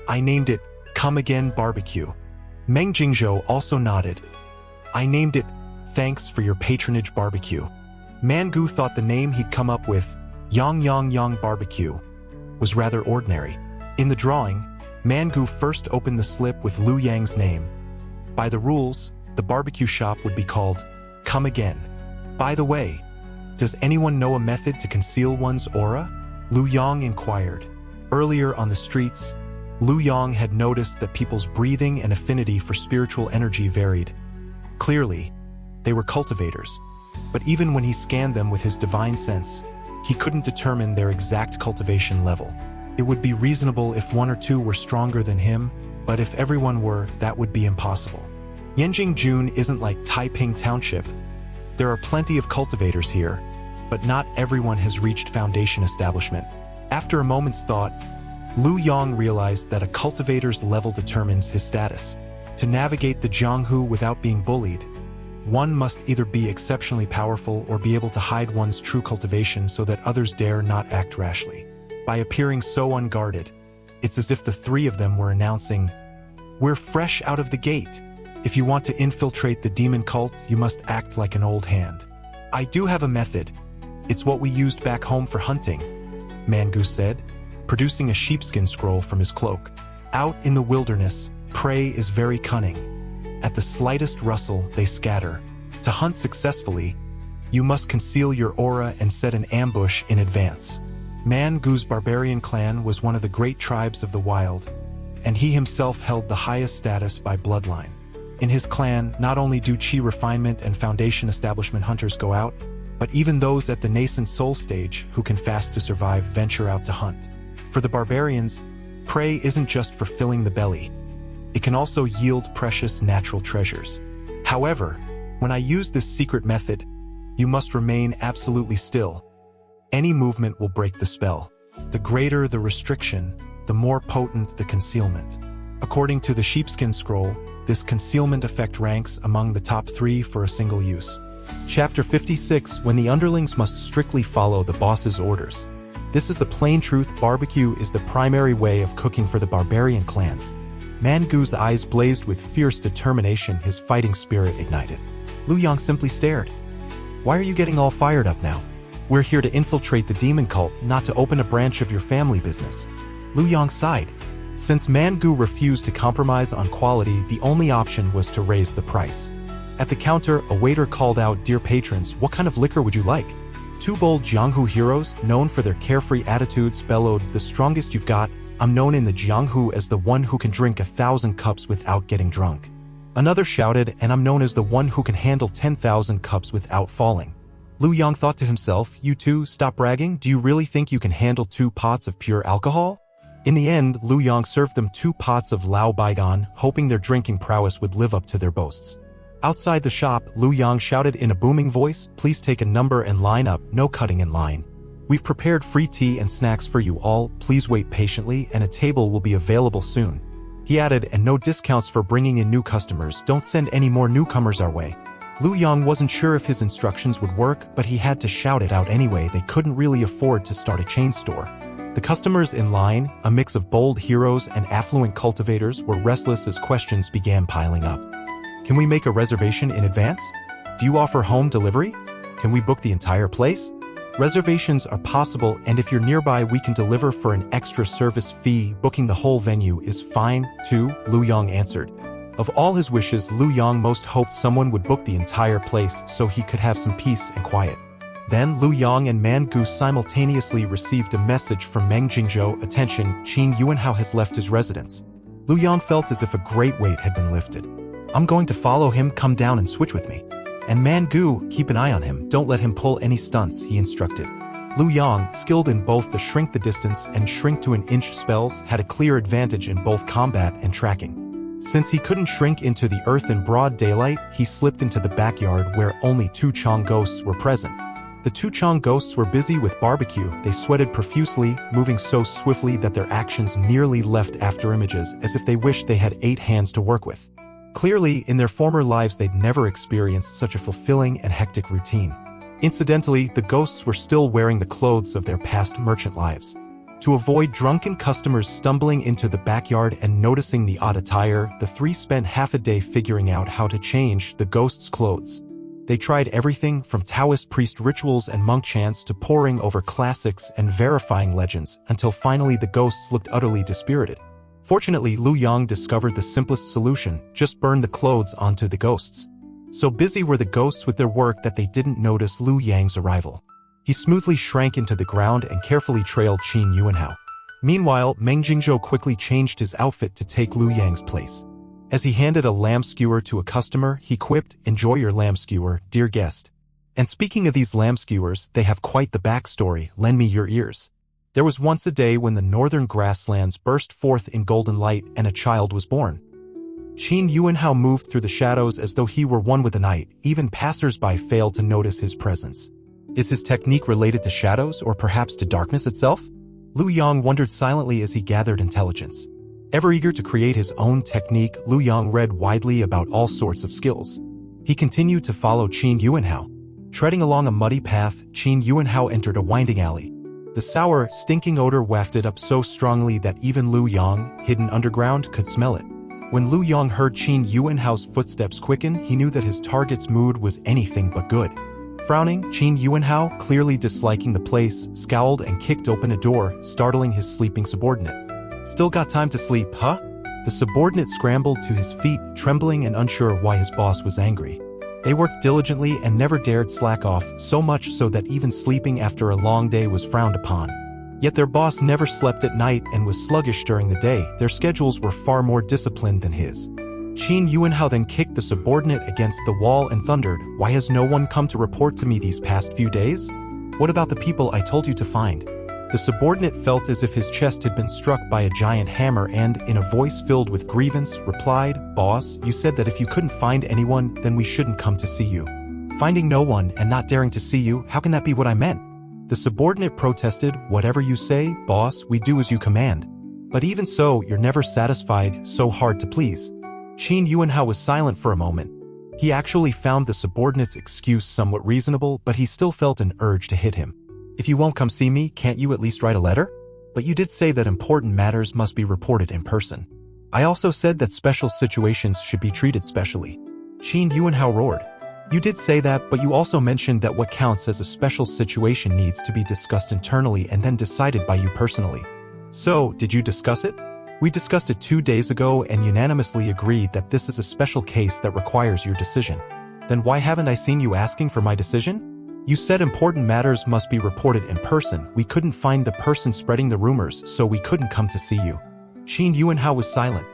"I named it Come Again Barbecue." Meng Jingzhou also nodded. "I named it Thanks for Your Patronage Barbecue." Mangu thought the name he'd come up with, Yang Yang Yang Barbecue, was rather ordinary. In the drawing, Mangu first opened the slip with Lu Yang's name. By the rules, the barbecue shop would be called Come Again. By the way, does anyone know a method to conceal one's aura? Lu Yang inquired. Earlier on the streets, Lu Yang had noticed that people's breathing and affinity for spiritual energy varied. Clearly, they were cultivators, but even when he scanned them with his divine sense, he couldn't determine their exact cultivation level. It would be reasonable if 1 or 2 were stronger than him, but if everyone were, that would be impossible. Yanjing isn't like Taiping Township. There are plenty of cultivators here, but not everyone has reached foundation establishment. After a moment's thought, Lu Yang realized that a cultivator's level determines his status. To navigate the Jianghu without being bullied, one must either be exceptionally powerful or be able to hide one's true cultivation so that others dare not act rashly. By appearing so unguarded, it's as if the 3 of them were announcing, "We're fresh out of the gate. If you want to infiltrate the demon cult, you must act like an old hand." "I do have a method. It's what we used back home for hunting," Mangu said, producing a sheepskin scroll from his cloak. "Out in the wilderness, prey is very cunning. At the slightest rustle, they scatter. To hunt successfully, you must conceal your aura and set an ambush in advance." Mangu's barbarian clan was one of the great tribes of the wild, and he himself held the highest status by bloodline. In his clan, not only do chi refinement and foundation establishment hunters go out, but even those at the nascent soul stage who can fast to survive venture out to hunt. For the barbarians, prey isn't just for filling the belly. It can also yield precious natural treasures. However, when I use this secret method, you must remain absolutely still. Any movement will break the spell. The greater the restriction, the more potent the concealment. According to the sheepskin scroll, this concealment effect ranks among the top 3 for a single use. Chapter 56, When the Underlings Must Strictly Follow the Boss's Orders. This is the plain truth. Barbecue is the primary way of cooking for the barbarian clans. Mangu's eyes blazed with fierce determination, his fighting spirit ignited. Lu Yang simply stared. "Why are you getting all fired up now? We're here to infiltrate the demon cult, not to open a branch of your family business." Lu Yang sighed. Since Mangu refused to compromise on quality, the only option was to raise the price. At the counter, a waiter called out, "Dear patrons, what kind of liquor would you like?" 2 bold Jianghu heroes, known for their carefree attitudes, bellowed, "The strongest you've got. I'm known in the Jianghu as the one who can drink 1,000 cups without getting drunk." Another shouted, "And I'm known as the one who can handle 10,000 cups without falling." Lu Yang thought to himself, "You two, stop bragging. Do you really think you can handle 2 pots of pure alcohol?" In the end, Lu Yang served them 2 pots of Lao Baigan, hoping their drinking prowess would live up to their boasts. Outside the shop, Lu Yang shouted in a booming voice, "Please take a number and line up, no cutting in line. We've prepared free tea and snacks for you all. Please wait patiently and a table will be available soon." He added, "And no discounts for bringing in new customers. Don't send any more newcomers our way." Lu Yang wasn't sure if his instructions would work, but he had to shout it out anyway. They couldn't really afford to start a chain store. The customers in line, a mix of bold heroes and affluent cultivators, were restless as questions began piling up. "Can we make a reservation in advance? Do you offer home delivery? Can we book the entire place?" Reservations are possible, and if you're nearby, we can deliver for an extra service fee. Booking the whole venue is fine, too, Lu Yang answered. Of all his wishes, Lu Yang most hoped someone would book the entire place so he could have some peace and quiet. Then Lu Yang and Mangu simultaneously received a message from Meng Jingzhou. "Attention, Qin Yuanhao has left his residence. Lu Yang felt as if a great weight had been lifted. I'm going to follow him, come down and switch with me. And Man Gu, keep an eye on him, don't let him pull any stunts, he instructed. Lu Yang, skilled in both the shrink the distance and shrink to an inch spells, had a clear advantage in both combat and tracking. Since he couldn't shrink into the earth in broad daylight, he slipped into the backyard where only 2 Chong ghosts were present. The 2 Chong ghosts were busy with barbecue. They sweated profusely, moving so swiftly that their actions nearly left after images as if they wished they had 8 hands to work with. Clearly, in their former lives they'd never experienced such a fulfilling and hectic routine. Incidentally, the ghosts were still wearing the clothes of their past merchant lives. To avoid drunken customers stumbling into the backyard and noticing the odd attire, the 3 spent half a day figuring out how to change the ghosts' clothes. They tried everything from Taoist priest rituals and monk chants to poring over classics and verifying legends, until finally the ghosts looked utterly dispirited. Fortunately, Lu Yang discovered the simplest solution: just burn the clothes onto the ghosts. So busy were the ghosts with their work that they didn't notice Lu Yang's arrival. He smoothly shrank into the ground and carefully trailed Qin Yuanhao. Meanwhile, Meng Jingzhou quickly changed his outfit to take Lu Yang's place. As he handed a lamb skewer to a customer, he quipped, "Enjoy your lamb skewer, dear guest." And speaking of these lamb skewers, they have quite the backstory. Lend me your ears. There was once a day when the northern grasslands burst forth in golden light and a child was born. Qin Yuanhao moved through the shadows as though he were one with the night. Even passers-by failed to notice his presence. Is his technique related to shadows or perhaps to darkness itself? Lu Yang wondered silently as he gathered intelligence. Ever eager to create his own technique, Lu Yang read widely about all sorts of skills. He continued to follow Qin Yuanhao. Treading along a muddy path, Qin Yuanhao entered a winding alley. The sour, stinking odor wafted up so strongly that even Lu Yang, hidden underground, could smell it. When Lu Yang heard Qin Yuanhao's footsteps quicken, he knew that his target's mood was anything but good. Frowning, Qin Yuanhao, clearly disliking the place, scowled and kicked open a door, startling his sleeping subordinate. "Still got time to sleep, huh?" The subordinate scrambled to his feet, trembling and unsure why his boss was angry. They worked diligently and never dared slack off, so much so that even sleeping after a long day was frowned upon. Yet their boss never slept at night and was sluggish during the day. Their schedules were far more disciplined than his. Qin Yuanhao then kicked the subordinate against the wall and thundered, "Why has no one come to report to me these past few days? What about the people I told you to find?" The subordinate felt as if his chest had been struck by a giant hammer and, in a voice filled with grievance, replied, "Boss, you said that if you couldn't find anyone, then we shouldn't come to see you. Finding no one and not daring to see you, how can that be what I meant?" The subordinate protested, "Whatever you say, boss, we do as you command. But even so, you're never satisfied, so hard to please." Qin Yuanhao was silent for a moment. He actually found the subordinate's excuse somewhat reasonable, but he still felt an urge to hit him. "If you won't come see me, can't you at least write a letter? But you did say that important matters must be reported in person. I also said that special situations should be treated specially." Qin Yuanhao roared. "You did say that, but you also mentioned that what counts as a special situation needs to be discussed internally and then decided by you personally. So, did you discuss it? We discussed it 2 days ago and unanimously agreed that this is a special case that requires your decision. Then why haven't I seen you asking for my decision? You said important matters must be reported in person. We couldn't find the person spreading the rumors, so we couldn't come to see you." Qin Yuanhao was silent.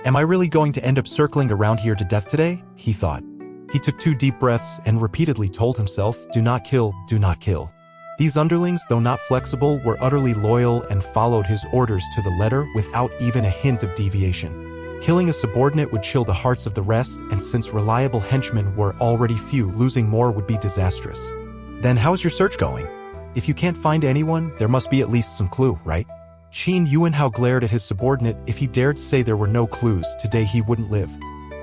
"Am I really going to end up circling around here to death today?" he thought. He took 2 deep breaths and repeatedly told himself, "Do not kill, do not kill." These underlings, though not flexible, were utterly loyal and followed his orders to the letter without even a hint of deviation. Killing a subordinate would chill the hearts of the rest, and since reliable henchmen were already few, losing more would be disastrous. "Then how's your search going? If you can't find anyone, there must be at least some clue, right?" Qin Yuanhao glared at his subordinate. If he dared say there were no clues, today he wouldn't live.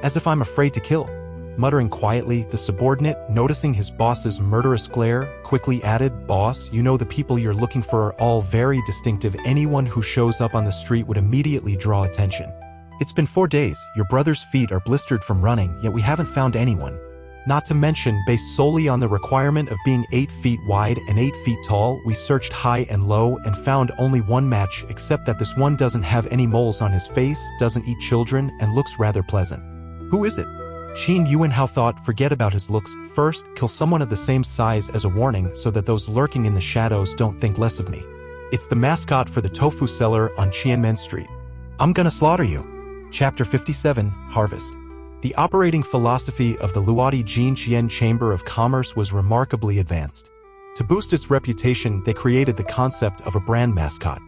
"As if I'm afraid to kill." Muttering quietly, the subordinate, noticing his boss's murderous glare, quickly added, "Boss, you know the people you're looking for are all very distinctive. Anyone who shows up on the street would immediately draw attention. It's been 4 days, your brother's feet are blistered from running, yet we haven't found anyone. Not to mention, based solely on the requirement of being 8 feet wide and 8 feet tall, we searched high and low and found only one match, except that this one doesn't have any moles on his face, doesn't eat children, and looks rather pleasant. Who is it?" Qin Yuanhao thought, forget about his looks. First, kill someone of the same size as a warning so that those lurking in the shadows don't think less of me. It's the mascot for the tofu seller on Qianmen Street. I'm gonna slaughter you. Chapter 57, Harvest. The operating philosophy of the Luodi Jinqian Chamber of Commerce was remarkably advanced. To boost its reputation, they created the concept of a brand mascot.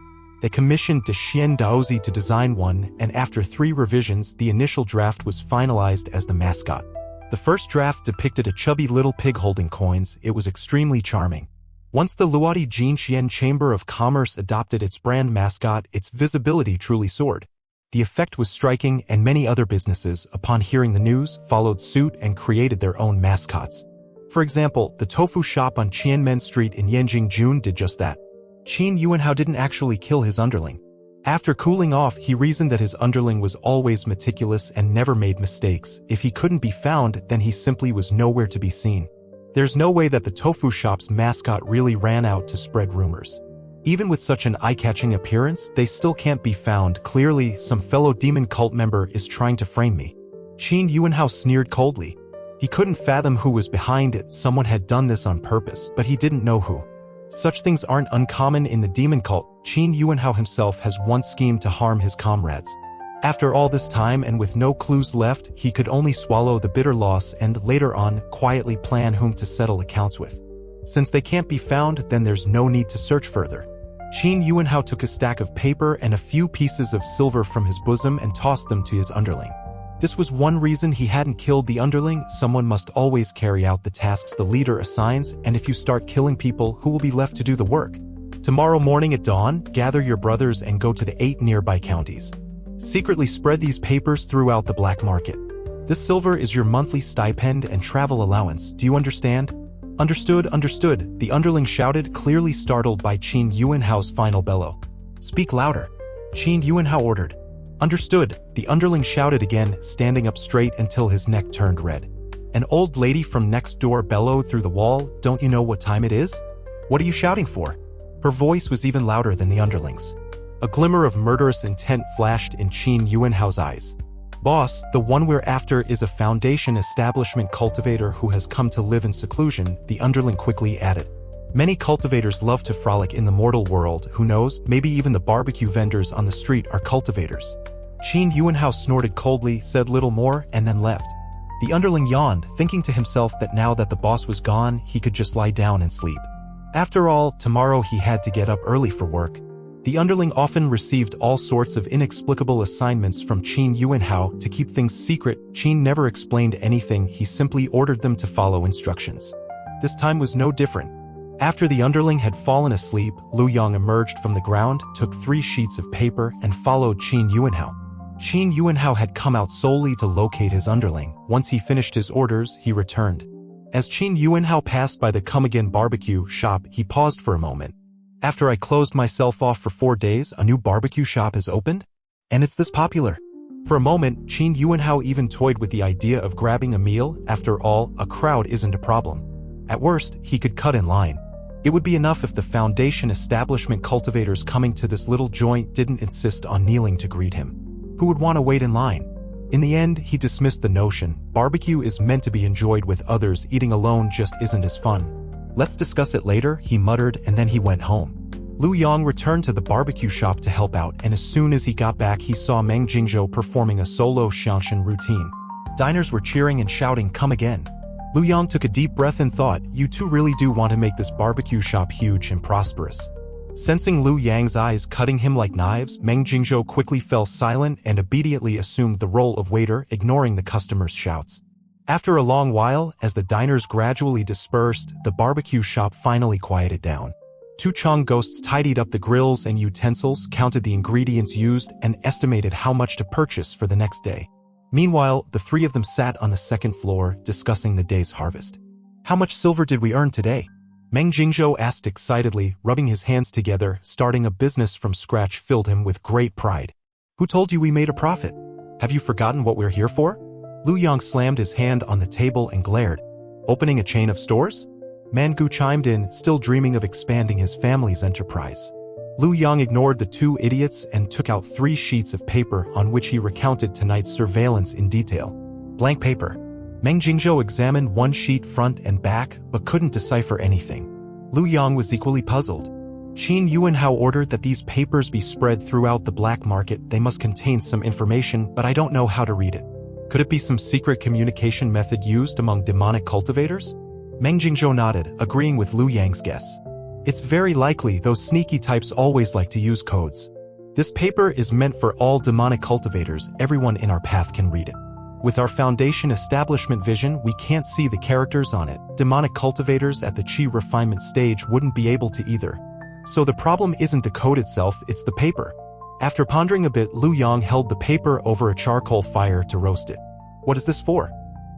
They commissioned Xian Daozi to design one, and after 3 revisions, the initial draft was finalized as the mascot. The first draft depicted a chubby little pig holding coins. It was extremely charming. Once the Luodi Jinqian Chamber of Commerce adopted its brand mascot, its visibility truly soared. The effect was striking, and many other businesses, upon hearing the news, followed suit and created their own mascots. For example, the tofu shop on Qianmen Street in Yanjing did just that. Qin Yuanhao didn't actually kill his underling. After cooling off, he reasoned that his underling was always meticulous and never made mistakes. If he couldn't be found, then he simply was nowhere to be seen. There's no way that the tofu shop's mascot really ran out to spread rumors. Even with such an eye-catching appearance, they still can't be found. Clearly, some fellow demon cult member is trying to frame me. Qin Yuanhao sneered coldly. He couldn't fathom who was behind it. Someone had done this on purpose, but he didn't know who. Such things aren't uncommon in the demon cult. Qin Yuanhao himself has once schemed to harm his comrades. After all this time and with no clues left, he could only swallow the bitter loss and, later on, quietly plan whom to settle accounts with. Since they can't be found, then there's no need to search further. Qin Yuanhao took a stack of paper and a few pieces of silver from his bosom and tossed them to his underling. This was one reason he hadn't killed the underling. Someone must always carry out the tasks the leader assigns, and if you start killing people, who will be left to do the work? Tomorrow morning at dawn, gather your brothers and go to the 8 nearby counties. Secretly spread these papers throughout the black market. This silver is your monthly stipend and travel allowance. Do you understand? Understood, understood, the underling shouted, clearly startled by Qin Yuanhao's final bellow. Speak louder. Qin Yuanhao ordered. Understood, the underling shouted again, standing up straight until his neck turned red. An old lady from next door bellowed through the wall, don't you know what time it is? What are you shouting for? Her voice was even louder than the underling's. A glimmer of murderous intent flashed in Qin Yuanhao's eyes. Boss, the one we're after is a foundation establishment cultivator who has come to live in seclusion, the underling quickly added. Many cultivators love to frolic in the mortal world. Who knows, maybe even the barbecue vendors on the street are cultivators. Qin Yuanhao snorted coldly, said little more, and then left. The underling yawned, thinking to himself that now that the boss was gone, he could just lie down and sleep. After all, tomorrow he had to get up early for work. The underling often received all sorts of inexplicable assignments from Qin Yuanhao to keep things secret. Qin never explained anything, he simply ordered them to follow instructions. This time was no different. After the underling had fallen asleep, Lu Yang emerged from the ground, took 3 sheets of paper, and followed Qin Yuanhao. Qin Yuanhao had come out solely to locate his underling. Once he finished his orders, he returned. As Qin Yuanhao passed by the Come Again barbecue shop, he paused for a moment. After I closed myself off for 4 days, a new barbecue shop has opened? And it's this popular. For a moment, Qin Yuanhao even toyed with the idea of grabbing a meal. After all, a crowd isn't a problem. At worst, he could cut in line. It would be enough if the foundation establishment cultivators coming to this little joint didn't insist on kneeling to greet him. Who would want to wait in line? In the end, he dismissed the notion. Barbecue is meant to be enjoyed with others, eating alone just isn't as fun. Let's discuss it later, he muttered, and then he went home. Lu Yang returned to the barbecue shop to help out, and as soon as he got back, he saw Meng Jingzhou performing a solo Xianxian routine. Diners were cheering and shouting, come again. Lu Yang took a deep breath and thought, you two really do want to make this barbecue shop huge and prosperous. Sensing Lu Yang's eyes cutting him like knives, Meng Jingzhou quickly fell silent and obediently assumed the role of waiter, ignoring the customers' shouts. After a long while, as the diners gradually dispersed, the barbecue shop finally quieted down. 2 Chong ghosts tidied up the grills and utensils, counted the ingredients used, and estimated how much to purchase for the next day. Meanwhile, the 3 of them sat on the second floor, discussing the day's harvest. How much silver did we earn today? Meng Jingzhou asked excitedly, rubbing his hands together. Starting a business from scratch filled him with great pride. Who told you we made a profit? Have you forgotten what we're here for? Lu Yang slammed his hand on the table and glared. Opening a chain of stores? Mangu chimed in, still dreaming of expanding his family's enterprise. Lu Yang ignored the 2 idiots and took out 3 sheets of paper on which he recounted tonight's surveillance in detail. Blank paper. Meng Jingzhou examined 1 sheet front and back, but couldn't decipher anything. Lu Yang was equally puzzled. Qin Yuanhao ordered that these papers be spread throughout the black market. They must contain some information, but I don't know how to read it. Could it be some secret communication method used among demonic cultivators? Meng Jingzhou nodded, agreeing with Lu Yang's guess. It's very likely those sneaky types always like to use codes. This paper is meant for all demonic cultivators. Everyone in our path can read it. With our foundation establishment vision, we can't see the characters on it. Demonic cultivators at the Qi refinement stage wouldn't be able to either. So the problem isn't the code itself, it's the paper. After pondering a bit, Lu Yang held the paper over a charcoal fire to roast it. What is this for?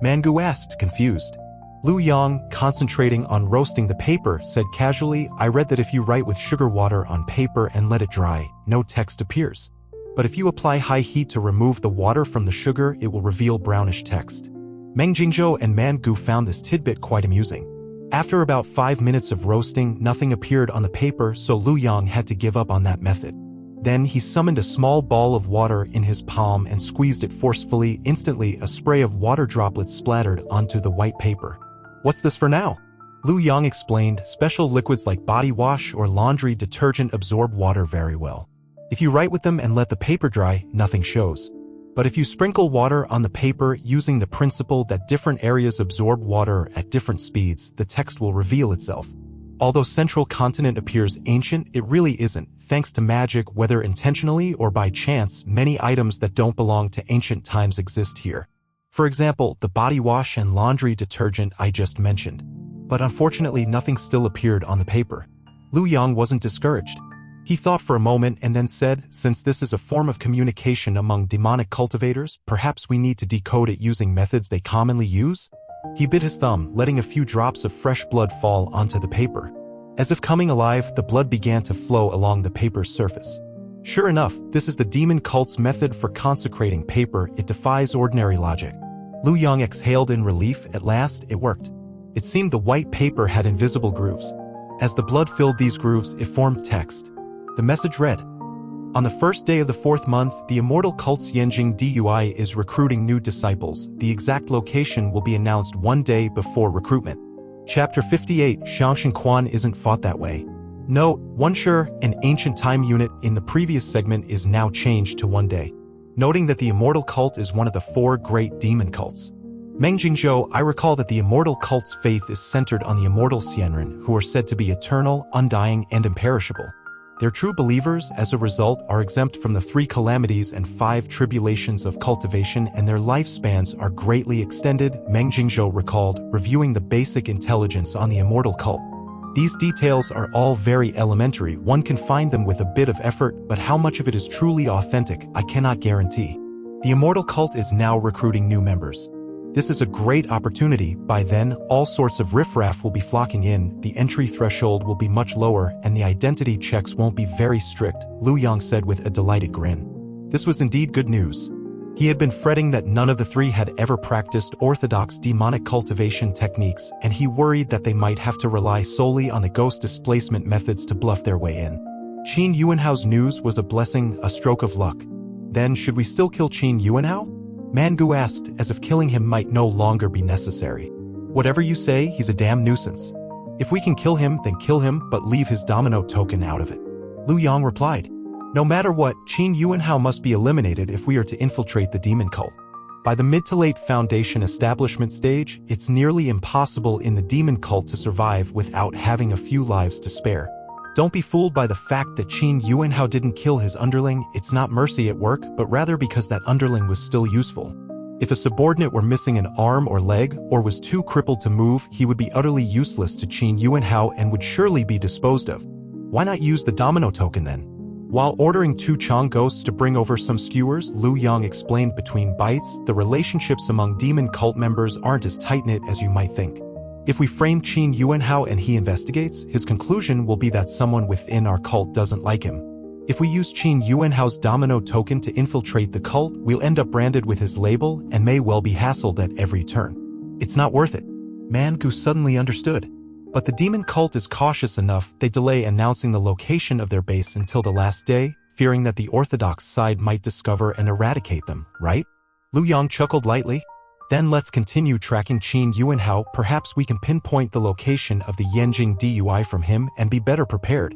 Mangu asked, confused. Lu Yang, concentrating on roasting the paper, said casually, I read that if you write with sugar water on paper and let it dry, no text appears. But if you apply high heat to remove the water from the sugar, it will reveal brownish text. Meng Jingzhou and Mangu found this tidbit quite amusing. After about 5 minutes of roasting, nothing appeared on the paper, so Lu Yang had to give up on that method. Then he summoned a small ball of water in his palm and squeezed it forcefully. Instantly, a spray of water droplets splattered onto the white paper. What's this for now? Lu Yang explained, special liquids like body wash or laundry detergent absorb water very well. If you write with them and let the paper dry, nothing shows. But if you sprinkle water on the paper using the principle that different areas absorb water at different speeds, the text will reveal itself. Although central continent appears ancient, it really isn't. Thanks to magic, whether intentionally or by chance, many items that don't belong to ancient times exist here. For example, the body wash and laundry detergent I just mentioned. But unfortunately, nothing still appeared on the paper. Lu Yang wasn't discouraged. He thought for a moment and then said, since this is a form of communication among demonic cultivators, perhaps we need to decode it using methods they commonly use? He bit his thumb, letting a few drops of fresh blood fall onto the paper. As if coming alive, the blood began to flow along the paper's surface. Sure enough, this is the demon cult's method for consecrating paper. It defies ordinary logic. Lu Yang exhaled in relief. At last, it worked. It seemed the white paper had invisible grooves. As the blood filled these grooves, it formed text. The message read, on the first day of the 4th month, the immortal cult Xianxia Dui is recruiting new disciples. The exact location will be announced one day before recruitment. Chapter 58, Xianxia Quan isn't fought that way. Note, one sure, an ancient time unit in the previous segment is now changed to 1 day. Noting that the immortal cult is one of the 4 great demon cults. Meng Jingzhou, I recall that the immortal cult's faith is centered on the immortal Xianren, who are said to be eternal, undying, and imperishable. Their true believers, as a result, are exempt from the 3 calamities and 5 tribulations of cultivation, and their lifespans are greatly extended, Meng Jingzhou recalled, reviewing the basic intelligence on the immortal cult. These details are all very elementary. One can find them with a bit of effort, but how much of it is truly authentic, I cannot guarantee. The immortal cult is now recruiting new members. This is a great opportunity. By then, all sorts of riffraff will be flocking in, the entry threshold will be much lower, and the identity checks won't be very strict, Lu Yang said with a delighted grin. This was indeed good news. He had been fretting that none of the 3 had ever practiced orthodox demonic cultivation techniques, and he worried that they might have to rely solely on the ghost displacement methods to bluff their way in. Qin Yuanhao's news was a blessing, a stroke of luck. Then, should we still kill Qin Yuanhao? Mangu asked, as if killing him might no longer be necessary. Whatever you say, he's a damn nuisance. If we can kill him, then kill him, but leave his domino token out of it. Lu Yang replied. No matter what, Qin Yuanhao must be eliminated if we are to infiltrate the demon cult. By the mid to late foundation establishment stage, it's nearly impossible in the demon cult to survive without having a few lives to spare. Don't be fooled by the fact that Qin Yuanhao didn't kill his underling. It's not mercy at work, but rather because that underling was still useful. If a subordinate were missing an arm or leg, or was too crippled to move, he would be utterly useless to Qin Yuanhao and would surely be disposed of. Why not use the domino token then? While ordering 2 Chong ghosts to bring over some skewers, Lu Yang explained between bites, the relationships among demon cult members aren't as tight-knit as you might think. If we frame Qin Yuanhao and he investigates, his conclusion will be that someone within our cult doesn't like him. If we use Qin Yuanhao's domino token to infiltrate the cult, we'll end up branded with his label and may well be hassled at every turn. It's not worth it. Mangu suddenly understood. But the demon cult is cautious enough, they delay announcing the location of their base until the last day, fearing that the orthodox side might discover and eradicate them, right? Lu Yang chuckled lightly. Then let's continue tracking Qin Yuanhao. Perhaps we can pinpoint the location of the Xianxia Dui from him and be better prepared.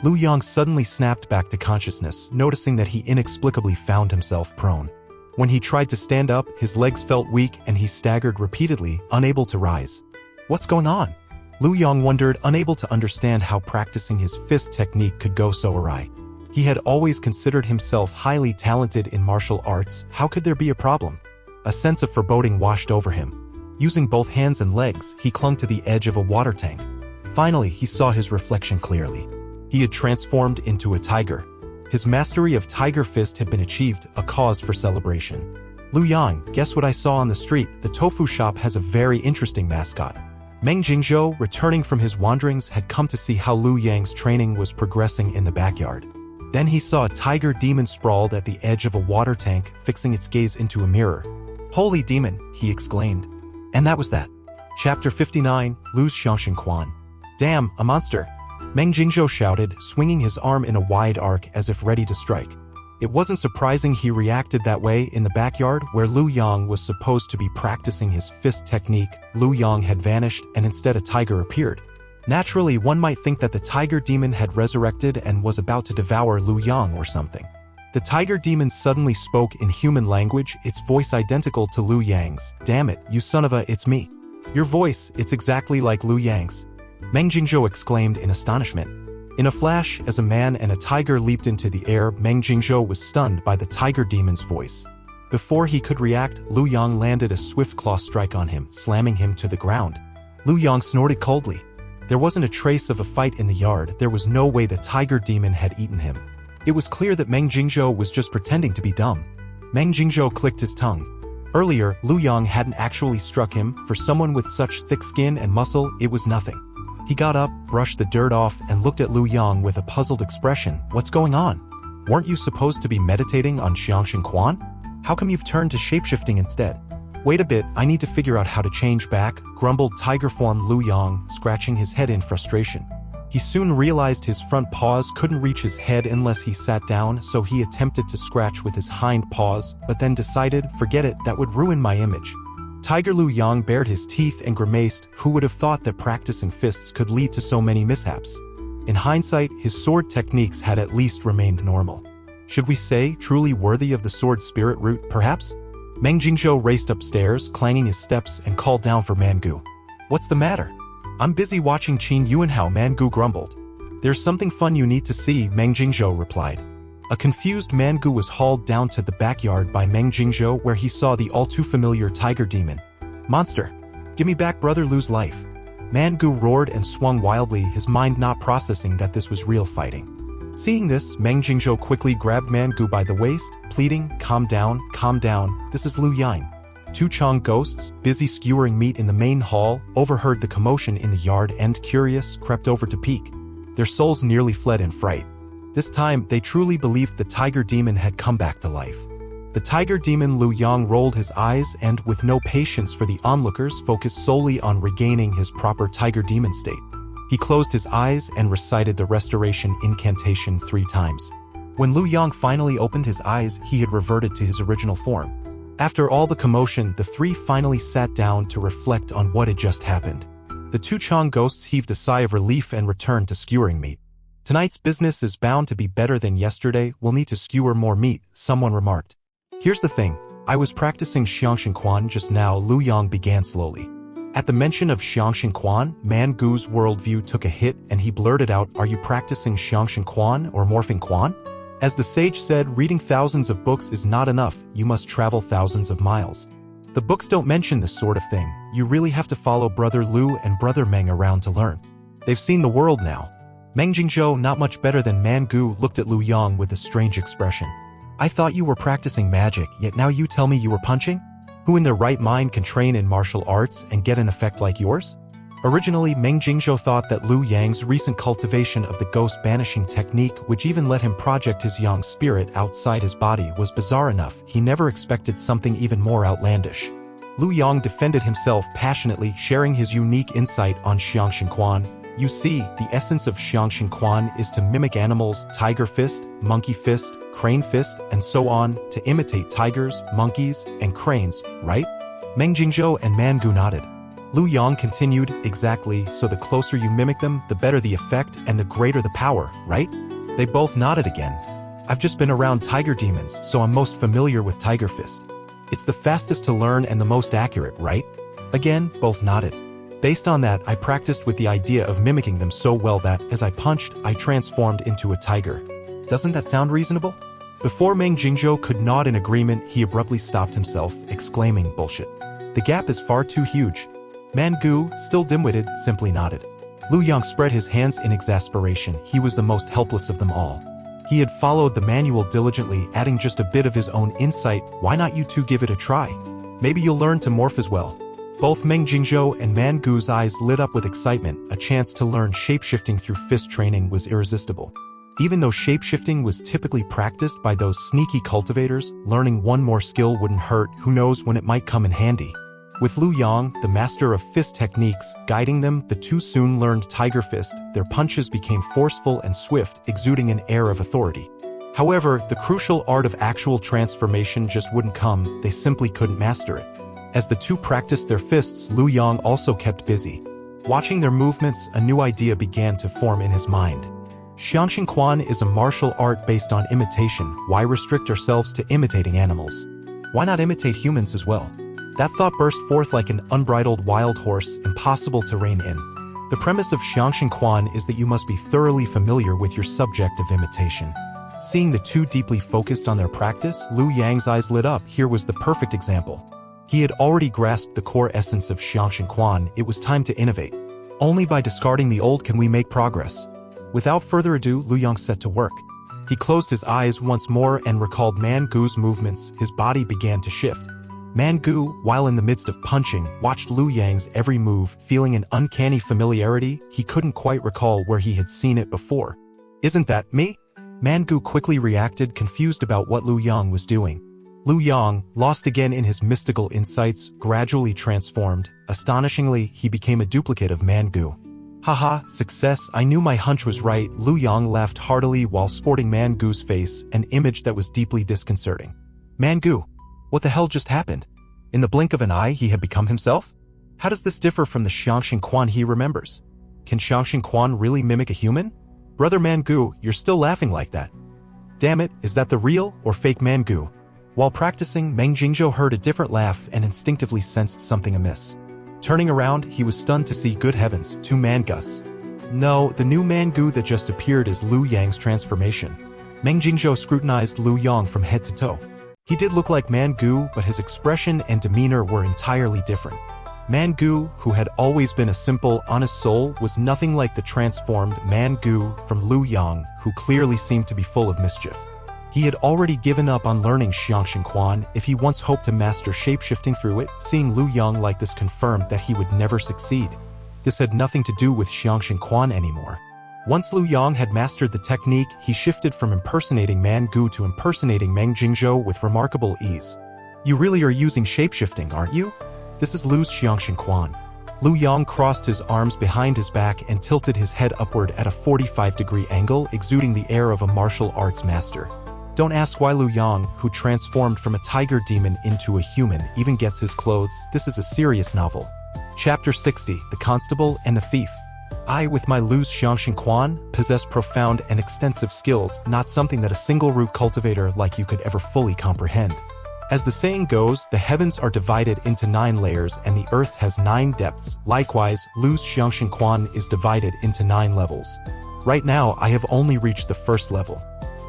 Lu Yang suddenly snapped back to consciousness, noticing that he inexplicably found himself prone. When he tried to stand up, his legs felt weak and he staggered repeatedly, unable to rise. What's going on? Lu Yang wondered, unable to understand how practicing his fist technique could go so awry. He had always considered himself highly talented in martial arts. How could there be a problem? A sense of foreboding washed over him. Using both hands and legs, he clung to the edge of a water tank. Finally, he saw his reflection clearly. He had transformed into a tiger. His mastery of Tiger Fist had been achieved, a cause for celebration. Lu Yang, guess what I saw on the street? The tofu shop has a very interesting mascot. Meng Jingzhou, returning from his wanderings, had come to see how Lu Yang's training was progressing in the backyard. Then he saw a tiger demon sprawled at the edge of a water tank, fixing its gaze into a mirror. Holy demon, he exclaimed. And that was that. Chapter 59, Lu's Xianxia Quan. Damn, a monster. Meng Jingzhou shouted, swinging his arm in a wide arc as if ready to strike. It wasn't surprising he reacted that way. In the backyard, where Lu Yang was supposed to be practicing his fist technique, Lu Yang had vanished and instead a tiger appeared. Naturally, one might think that the tiger demon had resurrected and was about to devour Lu Yang or something. The tiger demon suddenly spoke in human language, its voice identical to Lu Yang's. Damn it, you son of a, it's me. Your voice, it's exactly like Lu Yang's. Meng Jingzhou exclaimed in astonishment. In a flash, as a man and a tiger leaped into the air, Meng Jingzhou was stunned by the tiger demon's voice. Before he could react, Lu Yang landed a swift claw strike on him, slamming him to the ground. Lu Yang snorted coldly. There wasn't a trace of a fight in the yard. There was no way the tiger demon had eaten him. It was clear that Meng Jingzhou was just pretending to be dumb. Meng Jingzhou clicked his tongue. Earlier, Lu Yang hadn't actually struck him. For someone with such thick skin and muscle, it was nothing. He got up, brushed the dirt off, and looked at Lu Yang with a puzzled expression. What's going on? Weren't you supposed to be meditating on Xianxia Quan? How come you've turned to shapeshifting instead? Wait a bit, I need to figure out how to change back, grumbled tiger form Lu Yang, scratching his head in frustration. He soon realized his front paws couldn't reach his head unless he sat down, so he attempted to scratch with his hind paws, but then decided, forget it, that would ruin my image. Tiger Lu Yang bared his teeth and grimaced. Who would have thought that practicing fists could lead to so many mishaps? In hindsight, his sword techniques had at least remained normal. Should we say, truly worthy of the sword spirit root, perhaps? Meng Jingzhou raced upstairs, clanging his steps, and called down for Mangu. What's the matter? I'm busy watching Qin Yuanhao, Mangu grumbled. There's something fun you need to see, Meng Jingzhou replied. A confused Mangu was hauled down to the backyard by Meng Jingzhou, where he saw the all-too-familiar tiger demon. Monster! Give me back Brother Lu's life! Mangu roared and swung wildly, his mind not processing that this was real fighting. Seeing this, Meng Jingzhou quickly grabbed Mangu by the waist, pleading, calm down, this is Lu Yang. Two Chong ghosts, busy skewering meat in the main hall, overheard the commotion in the yard and, curious, crept over to peek. Their souls nearly fled in fright. This time, they truly believed the tiger demon had come back to life. The tiger demon Lu Yang rolled his eyes and, with no patience for the onlookers, focused solely on regaining his proper tiger demon state. He closed his eyes and recited the restoration incantation 3 times. When Lu Yang finally opened his eyes, he had reverted to his original form. After all the commotion, the 3 finally sat down to reflect on what had just happened. The 2 Chong ghosts heaved a sigh of relief and returned to skewering meat. Tonight's business is bound to be better than yesterday. We'll need to skewer more meat, someone remarked. Here's the thing. I was practicing Xianxia Quan just now, Lu Yang began slowly. At the mention of Xianxia Quan, Mangu's worldview took a hit and he blurted out, are you practicing Xianxia Quan or Morphing Quan? As the sage said, reading thousands of books is not enough, you must travel thousands of miles. The books don't mention this sort of thing. You really have to follow Brother Lu and Brother Meng around to learn. They've seen the world now. Meng Jingzhou, not much better than Mangu, looked at Lu Yang with a strange expression. I thought you were practicing magic, yet now you tell me you were punching? Who in their right mind can train in martial arts and get an effect like yours? Originally, Meng Jingzhou thought that Lu Yang's recent cultivation of the ghost banishing technique, which even let him project his yang spirit outside his body, was bizarre enough. He never expected something even more outlandish. Lu Yang defended himself passionately, sharing his unique insight on Xianxia Quan. You see, the essence of Xianxia Quan is to mimic animals, tiger fist, monkey fist, crane fist, and so on, to imitate tigers, monkeys, and cranes, right? Meng Jingzhou and Mangu nodded. Lu Yang continued, exactly, so the closer you mimic them, the better the effect and the greater the power, right? They both nodded again. I've just been around tiger demons, so I'm most familiar with Tiger Fist. It's the fastest to learn and the most accurate, right? Again, both nodded. Based on that, I practiced with the idea of mimicking them so well that, as I punched, I transformed into a tiger. Doesn't that sound reasonable? Before Meng Jingzhou could nod in agreement, he abruptly stopped himself, exclaiming, bullshit. The gap is far too huge. Man Gu, still dim-witted, simply nodded. Lu Yang spread his hands in exasperation. He was the most helpless of them all. He had followed the manual diligently, adding just a bit of his own insight. Why not you two give it a try? Maybe you'll learn to morph as well. Both Meng Jingzhou and Man Gu's eyes lit up with excitement. A chance to learn shapeshifting through fist training was irresistible. Even though shapeshifting was typically practiced by those sneaky cultivators, learning one more skill wouldn't hurt. Who knows when it might come in handy. With Lu Yang, the master of fist techniques, guiding them, the two soon learned Tiger Fist. Their punches became forceful and swift, exuding an air of authority. However, the crucial art of actual transformation just wouldn't come. They simply couldn't master it. As the two practiced their fists, Lu Yang also kept busy. Watching their movements, a new idea began to form in his mind. Xianxia is a martial art based on imitation. Why restrict ourselves to imitating animals? Why not imitate humans as well? That thought burst forth like an unbridled wild horse, impossible to rein in. The premise of Xianxia is that you must be thoroughly familiar with your subject of imitation. Seeing the two deeply focused on their practice, Lu Yang's eyes lit up. Here was the perfect example. He had already grasped the core essence of Xianxia. It was time to innovate. Only by discarding the old can we make progress. Without further ado, Lu Yang set to work. He closed his eyes once more and recalled Man Gu's movements. His body began to shift. Man Gu, while in the midst of punching, watched Lu Yang's every move, feeling an uncanny familiarity. He couldn't quite recall where he had seen it before. Isn't that me? Man Gu quickly reacted, confused about what Lu Yang was doing. Lu Yang, lost again in his mystical insights, gradually transformed. Astonishingly, he became a duplicate of Man Gu. Haha, success, I knew my hunch was right. Lu Yang laughed heartily while sporting Man Gu's face, an image that was deeply disconcerting. Man Gu, what the hell just happened? In the blink of an eye, he had become himself? How does this differ from the Xianxia he remembers? Can Xianxia really mimic a human? Brother Man Gu, you're still laughing like that. Damn it, is that the real or fake Man Gu? While practicing, Meng Jingzhou heard a different laugh and instinctively sensed something amiss. Turning around, he was stunned to see, good heavens, two Man Gus. No, the new Man Gu that just appeared is Lu Yang's transformation. Meng Jingzhou scrutinized Lu Yang from head to toe. He did look like Man Gu, but his expression and demeanor were entirely different. Man Gu, who had always been a simple, honest soul, was nothing like the transformed Man Gu from Lu Yang, who clearly seemed to be full of mischief. He had already given up on learning Xianxia if he once hoped to master shapeshifting through it. Seeing Lu Yang like this confirmed that he would never succeed. This had nothing to do with Xianxia anymore. Once Lu Yang had mastered the technique, he shifted from impersonating Man Gu to impersonating Meng Jingzhou with remarkable ease. You really are using shapeshifting, aren't you? This is Lu's Xianxia. Lu Yang crossed his arms behind his back and tilted his head upward at a 45-degree angle, exuding the air of a martial arts master. Don't ask why Lu Yang, who transformed from a tiger demon into a human, even gets his clothes. This is a serious novel. Chapter 60, The Constable and the Thief. I, with my Lu's Xianxia, possess profound and extensive skills, not something that a single root cultivator like you could ever fully comprehend. As the saying goes, the heavens are divided into 9 layers and the earth has 9 depths. Likewise, Lu's Xianxia is divided into 9 levels. Right now, I have only reached the first level.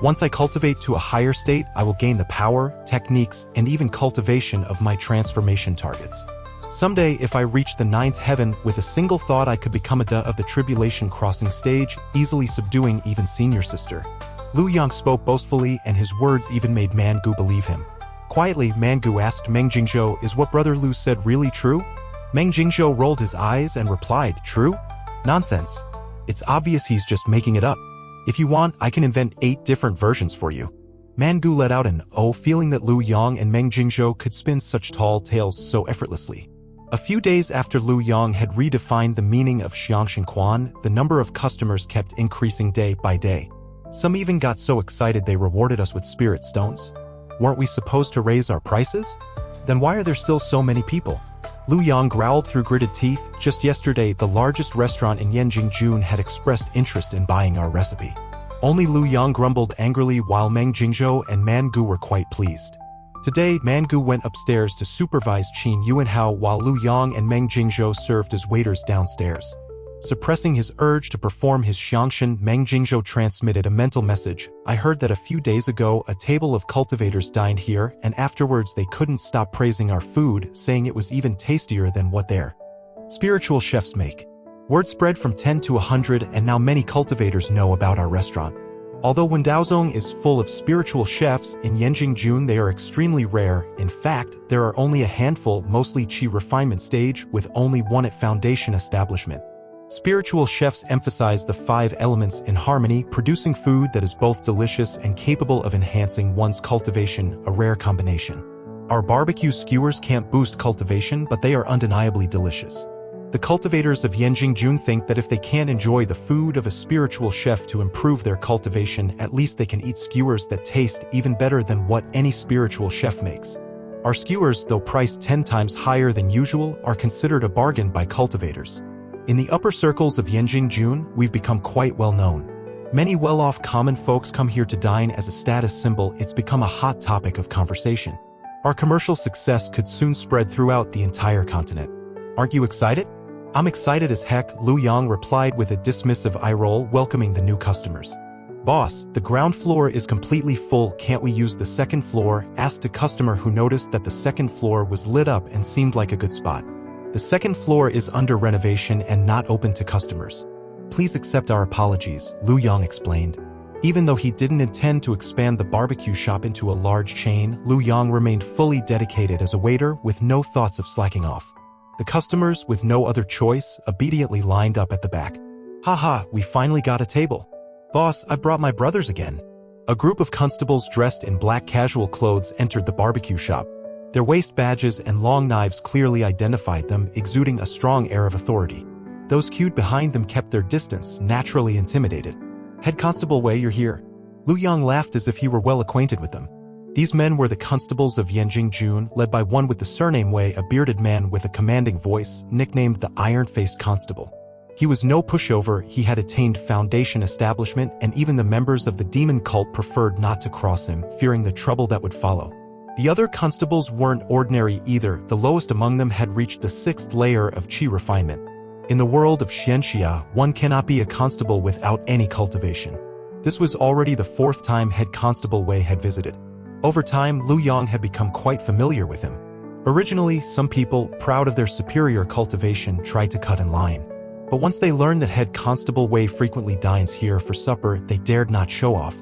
Once I cultivate to a higher state, I will gain the power, techniques, and even cultivation of my transformation targets. Someday, if I reach the 9th heaven, with a single thought I could become a of the tribulation crossing stage, easily subduing even senior sister. Lu Yang spoke boastfully, and his words even made Man Gu believe him. Quietly, Man Gu asked Meng Jingzhou, is what Brother Lu said really true? Meng Jingzhou rolled his eyes and replied, true? Nonsense. It's obvious he's just making it up. If you want, I can invent 8 different versions for you. Man Gu let out an oh, feeling that Lu Yang and Meng Jingzhou could spin such tall tales so effortlessly. A few days after Lu Yang had redefined the meaning of Xianxia, the number of customers kept increasing day by day. Some even got so excited they rewarded us with spirit stones. Weren't we supposed to raise our prices? Then why are there still so many people? Lu Yang growled through gritted teeth. Just yesterday, the largest restaurant in Yanjing had expressed interest in buying our recipe. Only Lu Yang grumbled angrily while Meng Jingzhou and Man Gu were quite pleased. Today, Man Gu went upstairs to supervise Qin Yuanhao while Lu Yang and Meng Jingzhou served as waiters downstairs. Suppressing his urge to perform his xianxian, Meng Jingzhou transmitted a mental message. I heard that a few days ago a table of cultivators dined here, and afterwards they couldn't stop praising our food, saying it was even tastier than what their spiritual chefs make. Word spread from 10 to 100, and now many cultivators know about our restaurant. Although Wendaozong is full of spiritual chefs, in Yanjing they are extremely rare. In fact, there are only a handful, mostly qi refinement stage, with only one at foundation establishment. Spiritual chefs emphasize the 5 elements in harmony, producing food that is both delicious and capable of enhancing one's cultivation, a rare combination. Our barbecue skewers can't boost cultivation, but they are undeniably delicious. The cultivators of Yanjing think that if they can't enjoy the food of a spiritual chef to improve their cultivation, at least they can eat skewers that taste even better than what any spiritual chef makes. Our skewers, though priced 10 times higher than usual, are considered a bargain by cultivators. In the upper circles of Yanjing, we've become quite well known. Many well-off common folks come here to dine as a status symbol. It's become a hot topic of conversation. Our commercial success could soon spread throughout the entire continent. Aren't you excited? I'm excited as heck, Lu Yang replied with a dismissive eye roll, welcoming the new customers. Boss, the ground floor is completely full, can't we use the second floor? Asked a customer who noticed that the second floor was lit up and seemed like a good spot. The second floor is under renovation and not open to customers. Please accept our apologies, Lu Yang explained. Even though he didn't intend to expand the barbecue shop into a large chain, Lu Yang remained fully dedicated as a waiter with no thoughts of slacking off. The customers, with no other choice, obediently lined up at the back. Haha, we finally got a table. Boss, I've brought my brothers again. A group of constables dressed in black casual clothes entered the barbecue shop. Their waist badges and long knives clearly identified them, exuding a strong air of authority. Those queued behind them kept their distance, naturally intimidated. Head Constable Wei, you're here. Lu Yang laughed as if he were well acquainted with them. These men were the constables of Yanjing, led by one with the surname Wei, a bearded man with a commanding voice, nicknamed the Iron-Faced Constable. He was no pushover, he had attained foundation establishment, and even the members of the demon cult preferred not to cross him, fearing the trouble that would follow. The other constables weren't ordinary either, the lowest among them had reached the 6th layer of qi refinement. In the world of Xianxia, one cannot be a constable without any cultivation. This was already the 4th time Head Constable Wei had visited. Over time, Lu Yang had become quite familiar with him. Originally, some people, proud of their superior cultivation, tried to cut in line. But once they learned that Head Constable Wei frequently dines here for supper, they dared not show off.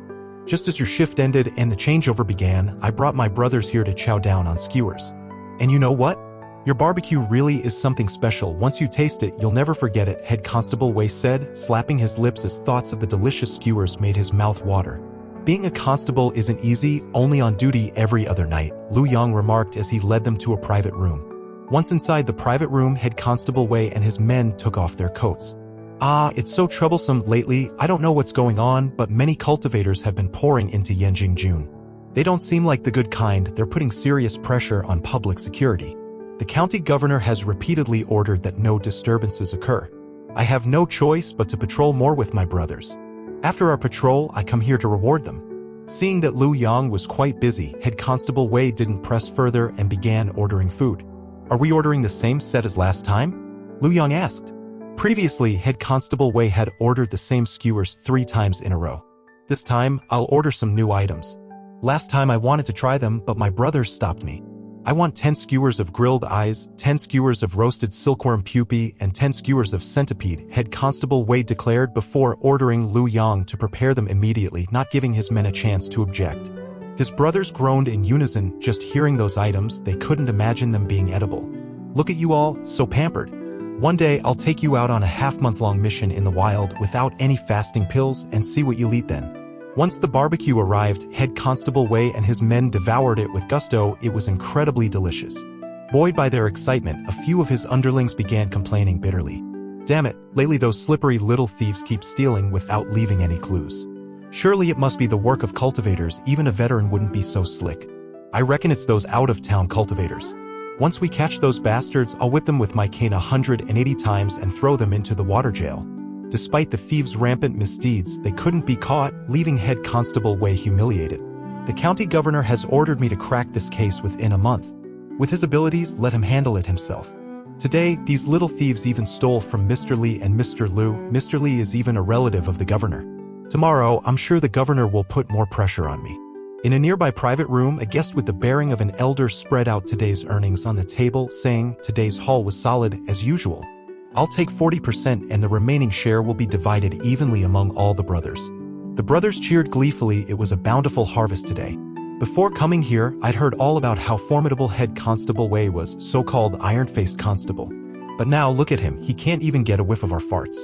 Just as your shift ended and the changeover began, I brought my brothers here to chow down on skewers. And you know what? Your barbecue really is something special. Once you taste it, you'll never forget it, Head Constable Wei said, slapping his lips as thoughts of the delicious skewers made his mouth water. Being a constable isn't easy, only on duty every other night, Lu Yang remarked as he led them to a private room. Once inside the private room, Head Constable Wei and his men took off their coats. Ah, it's so troublesome lately, I don't know what's going on, but many cultivators have been pouring into Yanjing. They don't seem like the good kind, they're putting serious pressure on public security. The county governor has repeatedly ordered that no disturbances occur. I have no choice but to patrol more with my brothers. After our patrol, I come here to reward them. Seeing that Lu Yang was quite busy, Head Constable Wei didn't press further and began ordering food. Are we ordering the same set as last time? Lu Yang asked. Previously, Head Constable Wei had ordered the same skewers 3 times in a row. This time, I'll order some new items. Last time I wanted to try them, but my brothers stopped me. I want 10 skewers of grilled eyes, 10 skewers of roasted silkworm pupae, and 10 skewers of centipede, Head Constable Wei declared before ordering Lu Yang to prepare them immediately, not giving his men a chance to object. His brothers groaned in unison, just hearing those items, they couldn't imagine them being edible. Look at you all, so pampered. One day, I'll take you out on a half-month-long mission in the wild without any fasting pills and see what you'll eat then. Once the barbecue arrived, Head Constable Wei and his men devoured it with gusto. It was incredibly delicious. Buoyed by their excitement, a few of his underlings began complaining bitterly. Damn it, lately those slippery little thieves keep stealing without leaving any clues. Surely it must be the work of cultivators, even a veteran wouldn't be so slick. I reckon it's those out-of-town cultivators. Once we catch those bastards, I'll whip them with my cane 180 times and throw them into the water jail. Despite the thieves' rampant misdeeds, they couldn't be caught, leaving Head Constable Wei humiliated. The county governor has ordered me to crack this case within a month. With his abilities, let him handle it himself. Today, these little thieves even stole from Mr. Li and Mr. Liu. Mr. Li is even a relative of the governor. Tomorrow, I'm sure the governor will put more pressure on me. In a nearby private room, a guest with the bearing of an elder spread out today's earnings on the table, saying today's haul was solid as usual. I'll take 40% and the remaining share will be divided evenly among all the brothers. The brothers cheered gleefully. It was a bountiful harvest today. Before coming here, I'd heard all about how formidable Head Constable Wei was, so-called iron-faced constable. But now look at him, he can't even get a whiff of our farts.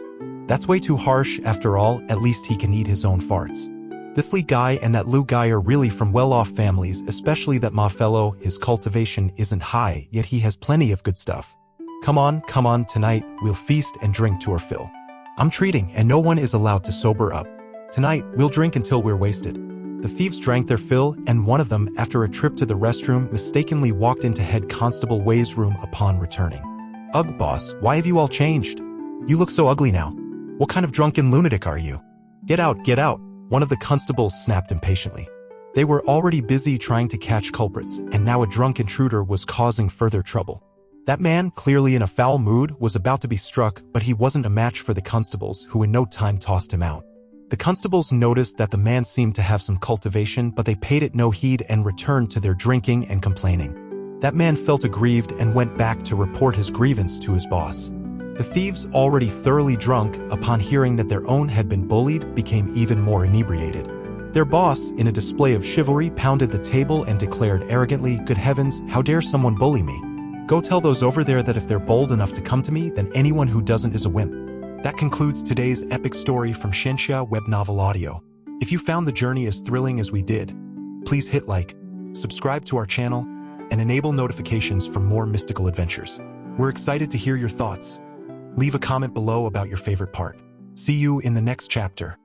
That's way too harsh. After all, at least he can eat his own farts. This Li guy and that Liu guy are really from well-off families, especially that Ma fellow. His cultivation isn't high, yet he has plenty of good stuff. Come on, tonight, we'll feast and drink to our fill. I'm treating, and no one is allowed to sober up. Tonight, we'll drink until we're wasted. The thieves drank their fill, and one of them, after a trip to the restroom, mistakenly walked into Head Constable Wei's room upon returning. Ugh, boss, why have you all changed? You look so ugly now. What kind of drunken lunatic are you? Get out, one of the constables snapped impatiently. They were already busy trying to catch culprits, and now a drunk intruder was causing further trouble. That man, clearly in a foul mood, was about to be struck, but he wasn't a match for the constables, who in no time tossed him out. The constables noticed that the man seemed to have some cultivation, but they paid it no heed and returned to their drinking and complaining. That man felt aggrieved and went back to report his grievance to his boss. The thieves, already thoroughly drunk, upon hearing that their own had been bullied, became even more inebriated. Their boss, in a display of chivalry, pounded the table and declared arrogantly, "Good heavens, how dare someone bully me? Go tell those over there that if they're bold enough to come to me, then anyone who doesn't is a wimp." That concludes today's epic story from Xianxia Webnovel Audio. If you found the journey as thrilling as we did, please hit like, subscribe to our channel, and enable notifications for more mystical adventures. We're excited to hear your thoughts. Leave a comment below about your favorite part. See you in the next chapter.